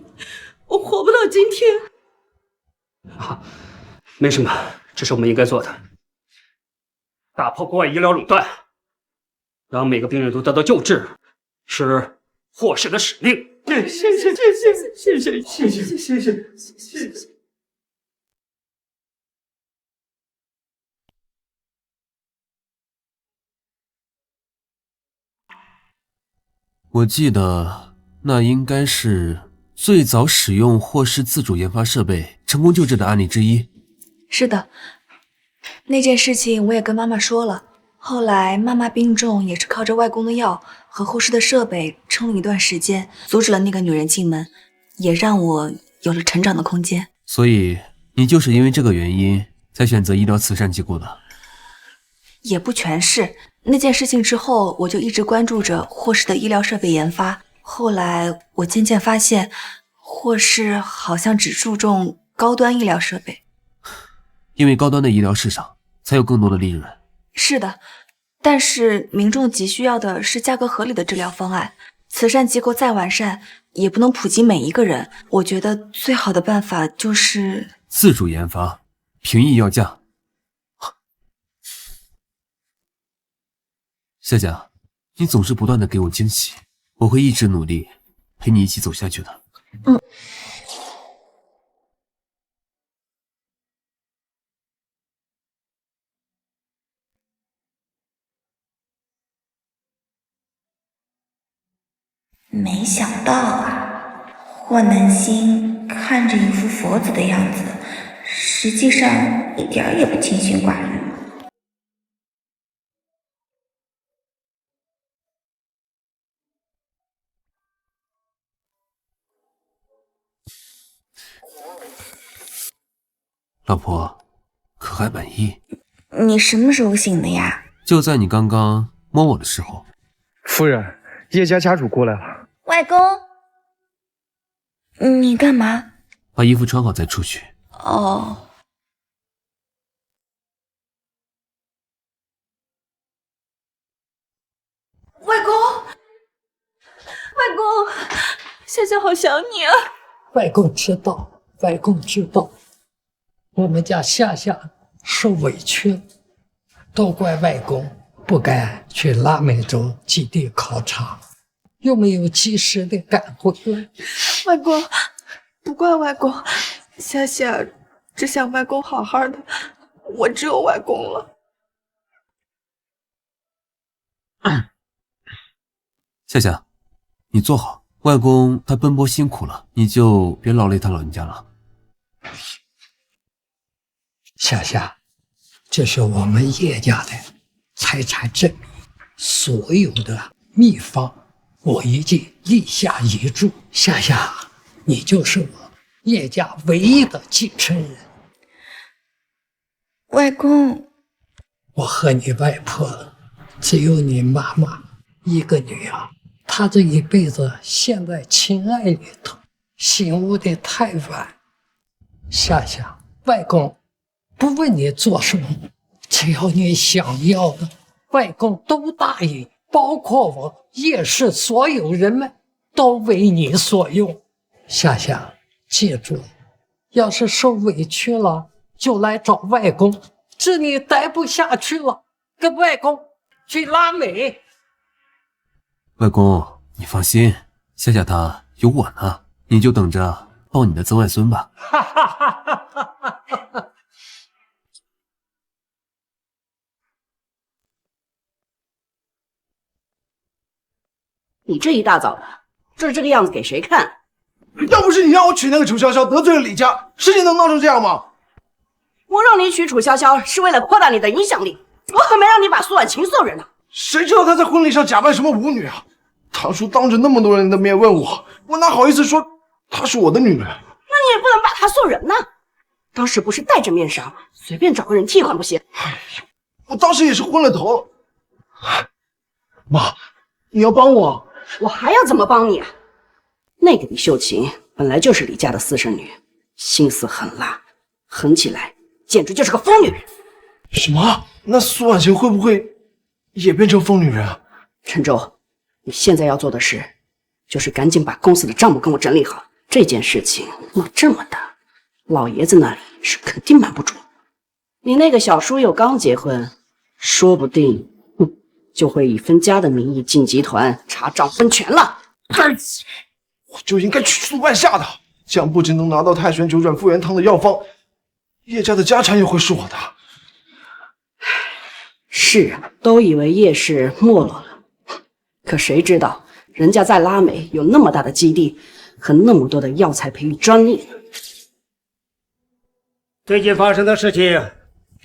我活不到今天。啊，没什么，这是我们应该做的，打破国外医疗垄断，让每个病人都得到救治，是霍氏的使命。谢谢谢谢谢谢谢谢谢谢谢。我记得那应该是最早使用霍氏自主研发设备成功救治的案例之一。是的，那件事情我也跟妈妈说了。后来妈妈病重，也是靠着外公的药和霍氏的设备撑了一段时间，阻止了那个女人进门，也让我有了成长的空间。所以你就是因为这个原因才选择医疗慈善机构的？也不全是。那件事情之后，我就一直关注着霍氏的医疗设备研发。后来我渐渐发现，霍氏好像只注重高端医疗设备。因为高端的医疗市场才有更多的利润。是的，但是民众急需要的是价格合理的治疗方案。慈善机构再完善，也不能普及每一个人。我觉得最好的办法就是自主研发，平抑药价。夏夏，你总是不断的给我惊喜，我会一直努力陪你一起走下去的。没想到啊，霍南星看着一副佛子的样子，实际上一点也不清心寡欲。老婆，可还满意？你什么时候醒的呀？就在你刚刚摸我的时候。夫人，叶家家主过来了。外公，你干嘛？把衣服穿好再出去。哦。外公，外公，夏夏好想你啊！外公知道，外公知道，我们家夏夏受委屈了，都怪外公不该去拉美洲基地考察，又没有及时的赶回来。外公，不怪外公，夏夏只想外公好好的，我只有外公了。夏夏，你坐好，外公他奔波辛苦了，你就别劳累他老人家了。夏夏，这是我们叶家的财产证明，所有的秘方我已经立下遗嘱。夏夏，你就是我叶家唯一的继承人。外公，我和你外婆只有你妈妈一个女儿，她这一辈子陷在情爱里头，醒悟的太晚。夏夏，外公不问你做什么，只要你想要的，外公都答应，包括我叶氏所有人们都为你所用。夏夏，记住，要是受委屈了，就来找外公，这里待不下去了，跟外公去拉美。外公，你放心，夏夏她有我呢，你就等着抱你的曾外孙吧。你这一大早的，这是这个样子给谁看？要不是你让我娶那个楚潇潇，得罪了李家，事情能闹成这样吗？我让你娶楚潇潇是为了扩大你的影响力，我可没让你把苏婉晴送人呢。谁知道她在婚礼上假扮什么舞女啊？堂叔当着那么多人的面问我，我哪好意思说她是我的女人？那你也不能把她送人呐。当时不是戴着面纱，随便找个人替换不行？我当时也是昏了头。妈，你要帮我。我还要怎么帮你啊？那个李秀琴本来就是李家的私生女，心思狠辣，狠起来简直就是个疯女人。什么？那苏婉晴会不会也变成疯女人啊？陈州，你现在要做的事，就是赶紧把公司的账目跟我整理好。这件事情闹这么大，老爷子那里是肯定瞒不住。你那个小叔又刚结婚，说不定就会以分家的名义进集团查账分权了。我就应该去苏半夏的，这样不仅能拿到太玄九转复原汤的药方，叶家的家产也会是我的。是啊，都以为叶氏没落了，可谁知道人家在拉美有那么大的基地和那么多的药材培育专利。最近发生的事情，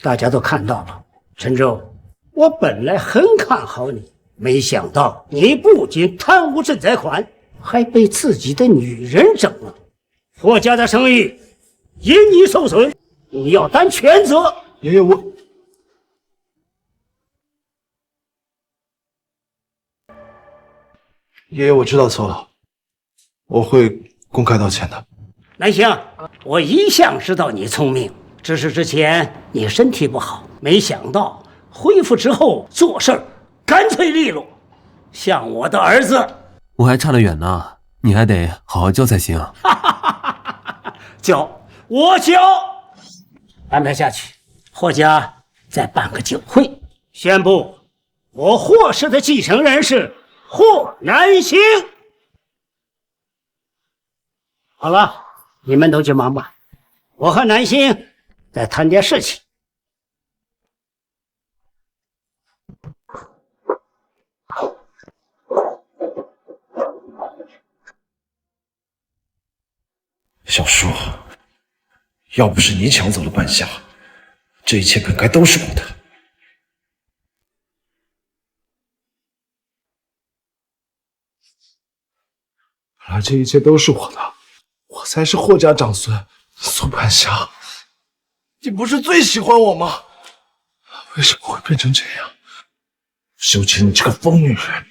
大家都看到了。陈州，我本来很看好你，没想到你不仅贪污赈灾款，还被自己的女人整了。霍家的生意因你受损，你要担全责。爷爷，爷爷，我知道错了，我会公开道歉的。南星，我一向知道你聪明，只是之前你身体不好，没想到恢复之后做事干脆利落，像我的儿子。我还差得远呢，你还得好好教才行啊。教，我教。安排下去，霍家再办个酒会，宣布我霍氏的继承人是霍南星。好了，你们都去忙吧，我和南星再谈点事情。小叔，要不是你抢走了半夏，这一切本该都是我的。本来这一切都是我的，我才是霍家长孙。苏半夏，你不是最喜欢我吗？为什么会变成这样？秀琴，你这个疯女人，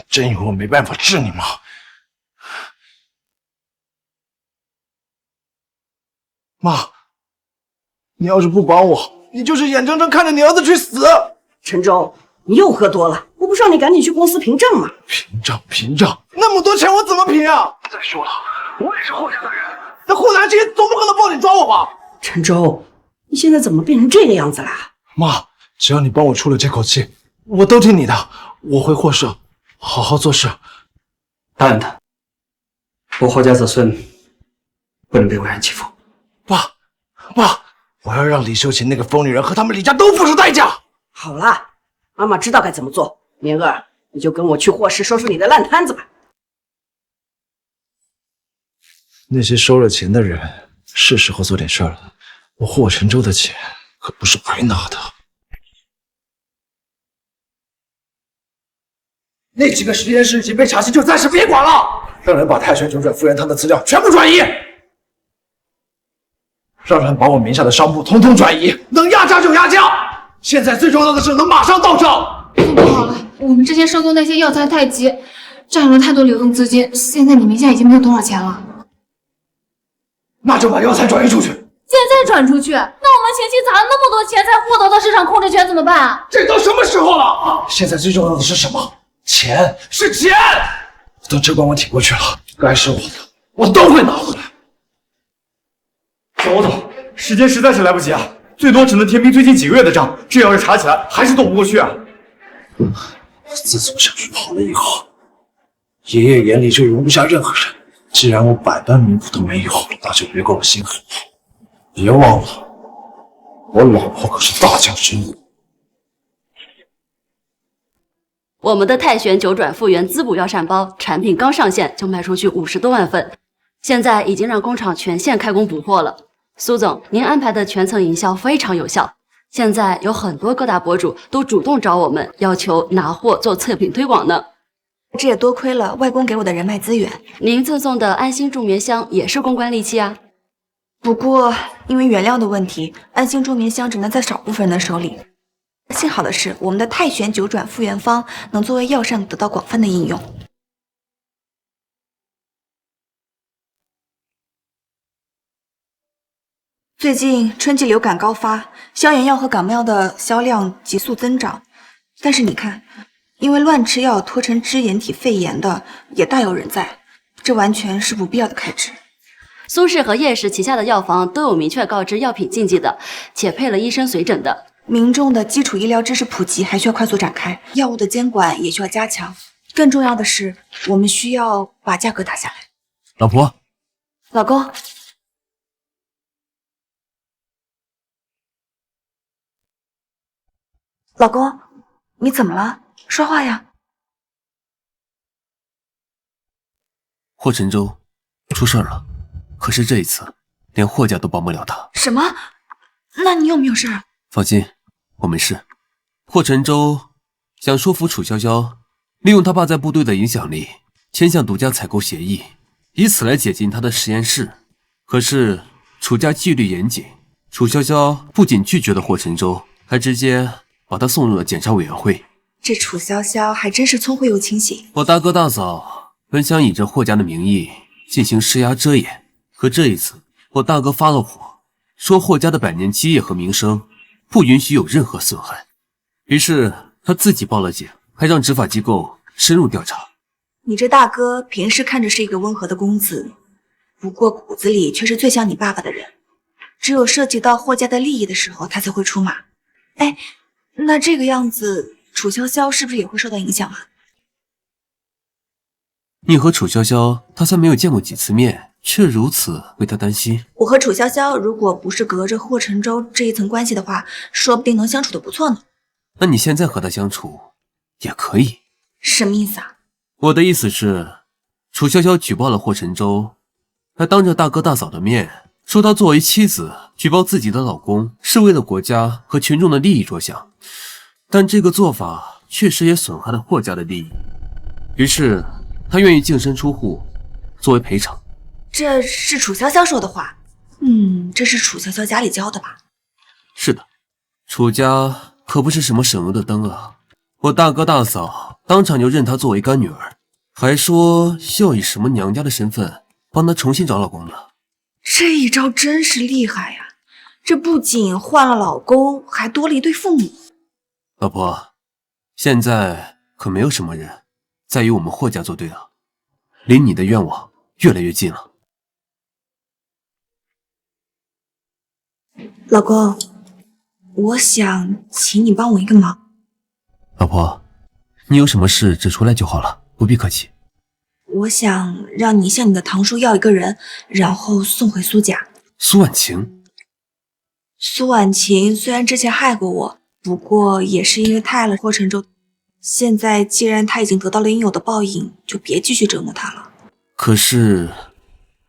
真以为我没办法治你吗？妈，你要是不帮我，你就是眼睁睁看着你儿子去死。陈州，你又喝多了，我不是让你赶紧去公司凭证吗？凭证，那么多钱我怎么凭啊？再说了，我也是霍家的人，那霍南星总不可能报警抓我吧？陈州，你现在怎么变成这个样子啦？妈，只要你帮我出了这口气，我都听你的。我回霍氏，好好做事。答应他，我霍家子孙不能被外人欺负。爸，我要让李秀琴那个疯女人和他们李家都付出代价。好了，妈妈知道该怎么做。明儿你就跟我去霍氏收拾你的烂摊子吧。那些收了钱的人是时候做点事儿了。我霍陈州的钱可不是白拿的。那几个实验室已经被查清，就暂时别管了。让人把太玄九转复原汤的资料全部转移。让人把我名下的商铺统统转移，能压价就压价。现在最重要的是能马上到账。不好了，我们之前收购那些药材太急，占用了太多流动资金，现在你名下已经没有多少钱了。那就把药材转移出去。现在转出去，那我们前期砸了那么多钱才获得的市场控制权怎么办啊？这都什么时候了？现在最重要的是什么？钱，是钱。等这关我挺过去了，该是我的，我都会拿回来。小总，时间实在是来不及啊，最多只能填平最近几个月的账，这要是查起来，还是躲不过去啊。自从小叔跑了以后，爷爷眼里就容不下任何人。既然我百般名分都没有，那就别怪我心狠。别忘了，我老婆可是大将之女。我们的太玄九转复原滋补药膳包产品刚上线就卖出去50多万份，现在已经让工厂全线开工补货了。苏总，您安排的全层营销非常有效，现在有很多各大博主都主动找我们，要求拿货做测评推广呢。这也多亏了外公给我的人脉资源。您赠送的安心助眠香也是公关利器啊。不过因为原料的问题，安心助眠香只能在少部分人的手里。幸好的是，我们的太玄九转复原方能作为药膳得到广泛的应用。最近春季流感高发，消炎药和感冒药的销量急速增长。但是你看，因为乱吃药拖成支原体肺炎的也大有人在，这完全是不必要的开支。苏氏和叶氏旗下的药房都有明确告知药品禁忌的，且配了医生随诊的。民众的基础医疗知识普及还需要快速展开，药物的监管也需要加强。更重要的是，我们需要把价格打下来。老婆，老公。老公，你怎么了？说话呀！霍晨舟出事了，可是这一次连霍家都帮不了他。什么？那你有没有事？放心，我没事。霍晨舟想说服楚潇潇，利用他爸在部队的影响力，签下独家采购协议，以此来解禁他的实验室。可是楚家纪律严谨，楚潇潇不仅拒绝了霍晨舟，还直接把他送入了检查委员会。这楚潇潇还真是聪慧又清醒。我大哥大嫂本想以着霍家的名义进行施压遮掩，可这一次我大哥发了火，说霍家的百年基业和名声不允许有任何损害。于是他自己报了警，还让执法机构深入调查。你这大哥平时看着是一个温和的公子，不过骨子里却是最像你爸爸的人。只有涉及到霍家的利益的时候，他才会出马。哎，那这个样子，楚潇潇是不是也会受到影响啊？你和楚潇潇，他才没有见过几次面，却如此为他担心。我和楚潇潇如果不是隔着霍晨舟这一层关系的话，说不定能相处得不错呢。那你现在和他相处也可以。什么意思啊？我的意思是，楚潇潇举报了霍晨舟，还当着大哥大嫂的面说她作为妻子举报自己的老公是为了国家和群众的利益着想，但这个做法确实也损害了霍家的利益。于是他愿意净身出户作为赔偿。这是楚潇潇说的话。这是楚潇潇家里教的吧？是的，楚家可不是什么省油的灯啊。我大哥大嫂当场就认她作为干女儿，还说要以什么娘家的身份帮她重新找老公呢。这一招真是厉害呀！这不仅换了老公，还多了一对父母。老婆，现在可没有什么人在与我们霍家作对了，离你的愿望越来越近了。老公，我想请你帮我一个忙。老婆，你有什么事指出来就好了，不必客气。我想让你向你的堂叔要一个人，然后送回苏家。苏婉晴？苏婉晴虽然之前害过我，不过也是因为他爱了霍晨舟。现在既然他已经得到了应有的报应，就别继续折磨他了。可是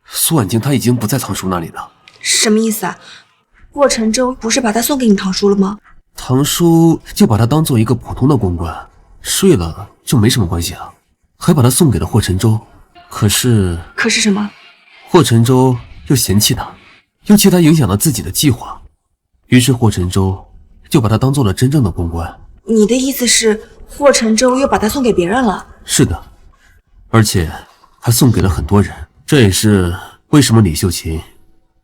苏婉晴她已经不在堂叔那里了。什么意思啊？霍晨舟不是把他送给你堂叔了吗？堂叔就把他当做一个普通的公关，睡了就没什么关系了，还把他送给了霍晨舟。可是什么？霍晨舟又嫌弃他，又气他影响了自己的计划，于是霍晨舟就把他当做了真正的公关。你的意思是霍晨舟又把他送给别人了？是的，而且还送给了很多人。这也是为什么李秀琴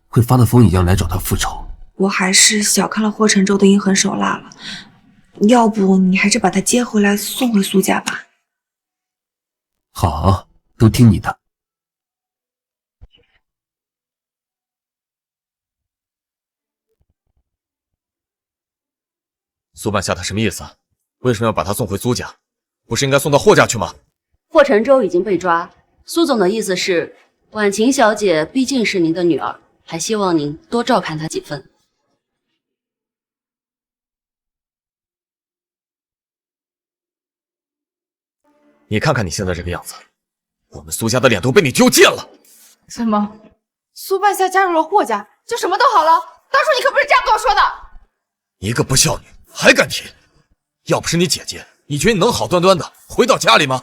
会发了疯一样来找他复仇。我还是小看了霍晨舟的阴狠手辣了，要不你还是把他接回来送回苏家吧。好，都听你的。苏半夏他什么意思？为什么要把他送回苏家？不是应该送到霍家去吗？霍晨舟已经被抓，苏总的意思是，婉晴小姐毕竟是您的女儿，还希望您多照看她几分。你看看你现在这个样子，我们苏家的脸都被你丢尽了。什么？苏半夏加入了霍家，就什么都好了？当初你可不是这样跟我说的。一个不孝女还敢提？要不是你姐姐，你觉得你能好端端的回到家里吗？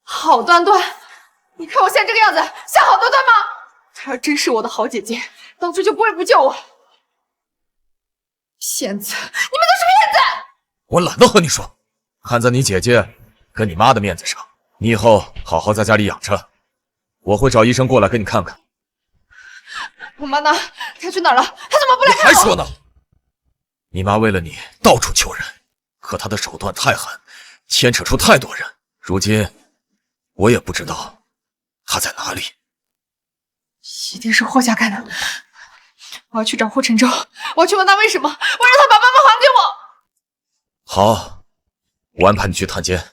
好端端？你看我现在这个样子，像好端端吗？她要真是我的好姐姐，当初就不会不救我。骗子！你们都是骗子！我懒得和你说。看在你姐姐跟你妈的面子上，你以后好好在家里养着，我会找医生过来给你看看。我妈呢？她去哪儿了？她怎么不来看我？还说呢？你妈为了你到处求人，可她的手段太狠，牵扯出太多人。如今我也不知道她在哪里。一定是霍家干的。我要去找霍晨舟，我要去问他为什么，我让他把妈妈还给我。好，我安排你去探监。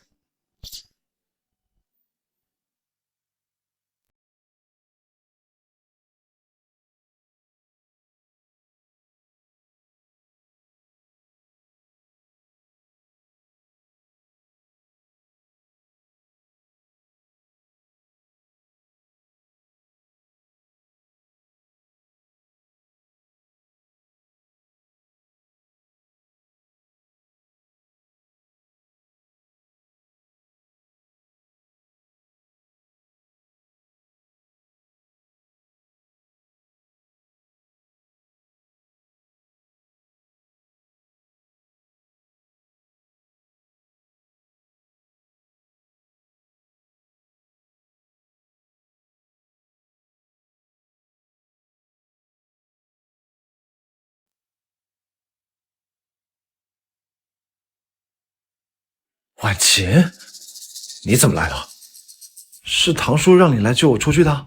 婉晴，你怎么来了？是唐叔让你来救我出去的？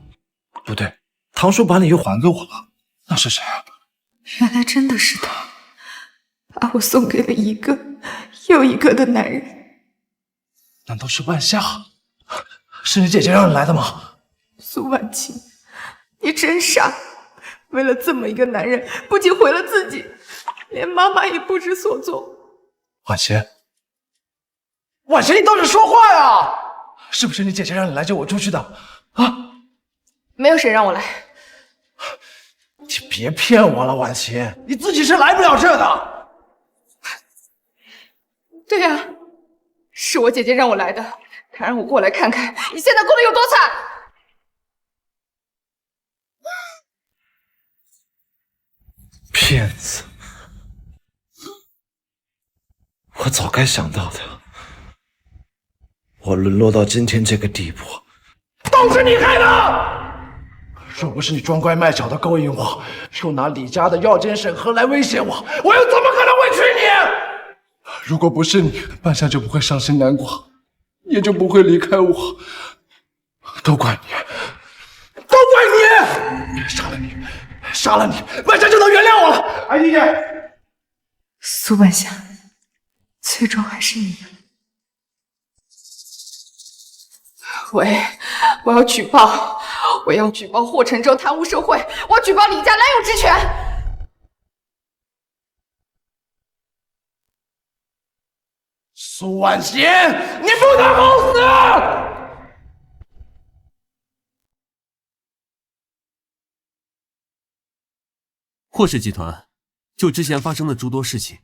不对，唐叔把你又还给我了，那是谁啊？原来真的是他，把我送给了一个又一个的男人。难道是万夏？是你姐姐让你来的吗？苏婉晴，你真傻！为了这么一个男人，不仅毁了自己，连妈妈也不知所踪。婉晴，婉晴，你倒是说话呀！是不是你姐姐让你来救我出去的？啊？没有谁让我来。你别骗我了，婉晴，你自己是来不了这的。对呀，是我姐姐让我来的，她让我过来看看你现在过得有多惨。骗子！我早该想到的。我沦落到今天这个地步，都是你害的！若不是你装乖卖小的勾引我，又拿李家的药监审核来威胁我，我又怎么可能会娶你？如果不是你，半夏就不会伤心难过，也就不会离开我。都怪你，都怪你！杀了你，杀了你，半夏就能原谅我了。安妮姐，苏半夏，最终还是你。喂，我要举报，我要举报霍晨舟贪污受贿，我举报李家滥用职权。苏婉晴，你不能好死！霍氏集团就之前发生的诸多事情，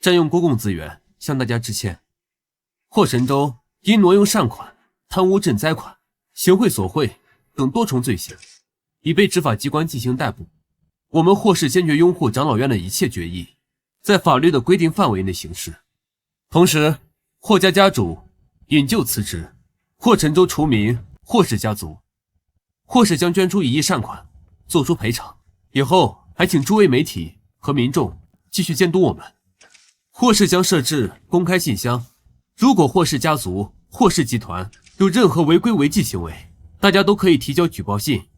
占用公共资源，向大家致歉。霍晨舟因挪用善款、贪污赈灾款、行贿索贿等多重罪行，已被执法机关进行逮捕。我们霍氏坚决拥护长老院的一切决议，在法律的规定范围内行事。同时，霍家家主引咎辞职，霍晨舟除名霍氏家族。霍氏将捐出1亿善款，做出赔偿。以后还请诸位媒体和民众继续监督我们。霍氏将设置公开信箱，如果霍氏家族、霍氏集团有任何违规违纪行为，大家都可以提交举报信。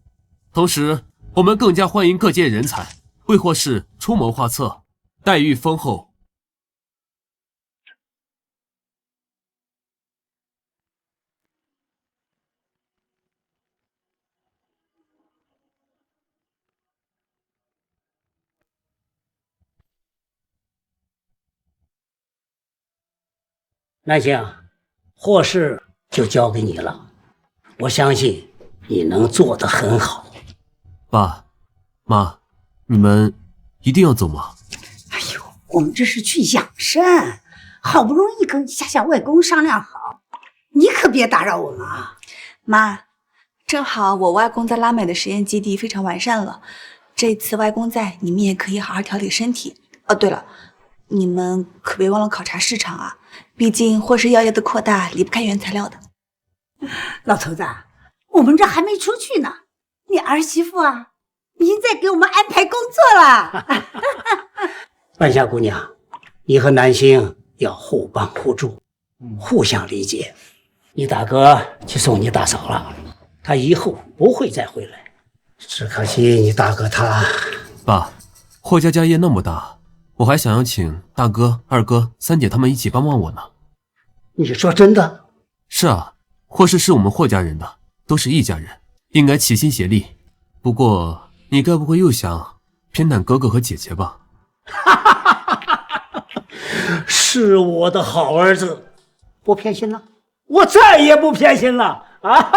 同时，我们更加欢迎各界人才为霍氏出谋划策，待遇丰厚。那行，霍氏就交给你了，我相信你能做得很好。爸妈，你们一定要走吗？我们这是去养生，好不容易跟夏夏外公商量好，你可别打扰我们啊。妈，正好我外公在拉美的实验基地非常完善了，这次外公在，你们也可以好好调理身体。哦，对了，你们可别忘了考察市场啊，毕竟霍氏药业的扩大离不开原材料的。老头子，我们这还没出去呢，你儿媳妇啊，您在给我们安排工作了。半夏姑娘，你和南星要互帮互助，互相理解。你大哥去送你大嫂了，他以后不会再回来。只可惜你大哥他……爸，霍家家业那么大，我还想要请大哥、二哥、三姐他们一起帮帮我呢。你说真的？是啊，霍氏是我们霍家人的，都是一家人，应该齐心协力。不过你该不会又想偏袒哥哥和姐姐吧？是我的好儿子，不偏心了，我再也不偏心了啊！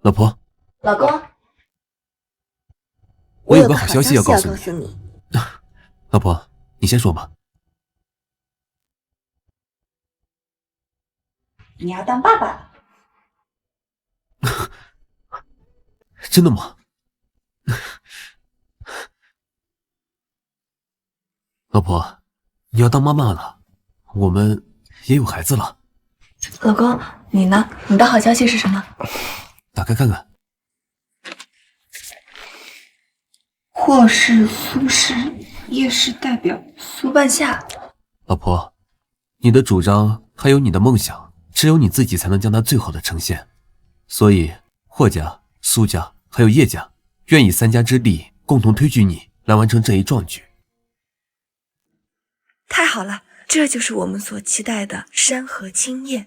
老婆，老公，我有个好消息要告诉你。老婆，你先说吧。你要当爸爸了？真的吗？老婆，你要当妈妈了，我们也有孩子了。老公，你呢？你的好消息是什么？打开看看。霍氏、苏氏、叶氏代表苏半夏。老婆，你的主张还有你的梦想，只有你自己才能将它最好的呈现。所以，霍家、苏家还有叶家，愿以3家之力共同推举你来完成这一壮举。太好了，这就是我们所期待的山河惊艳。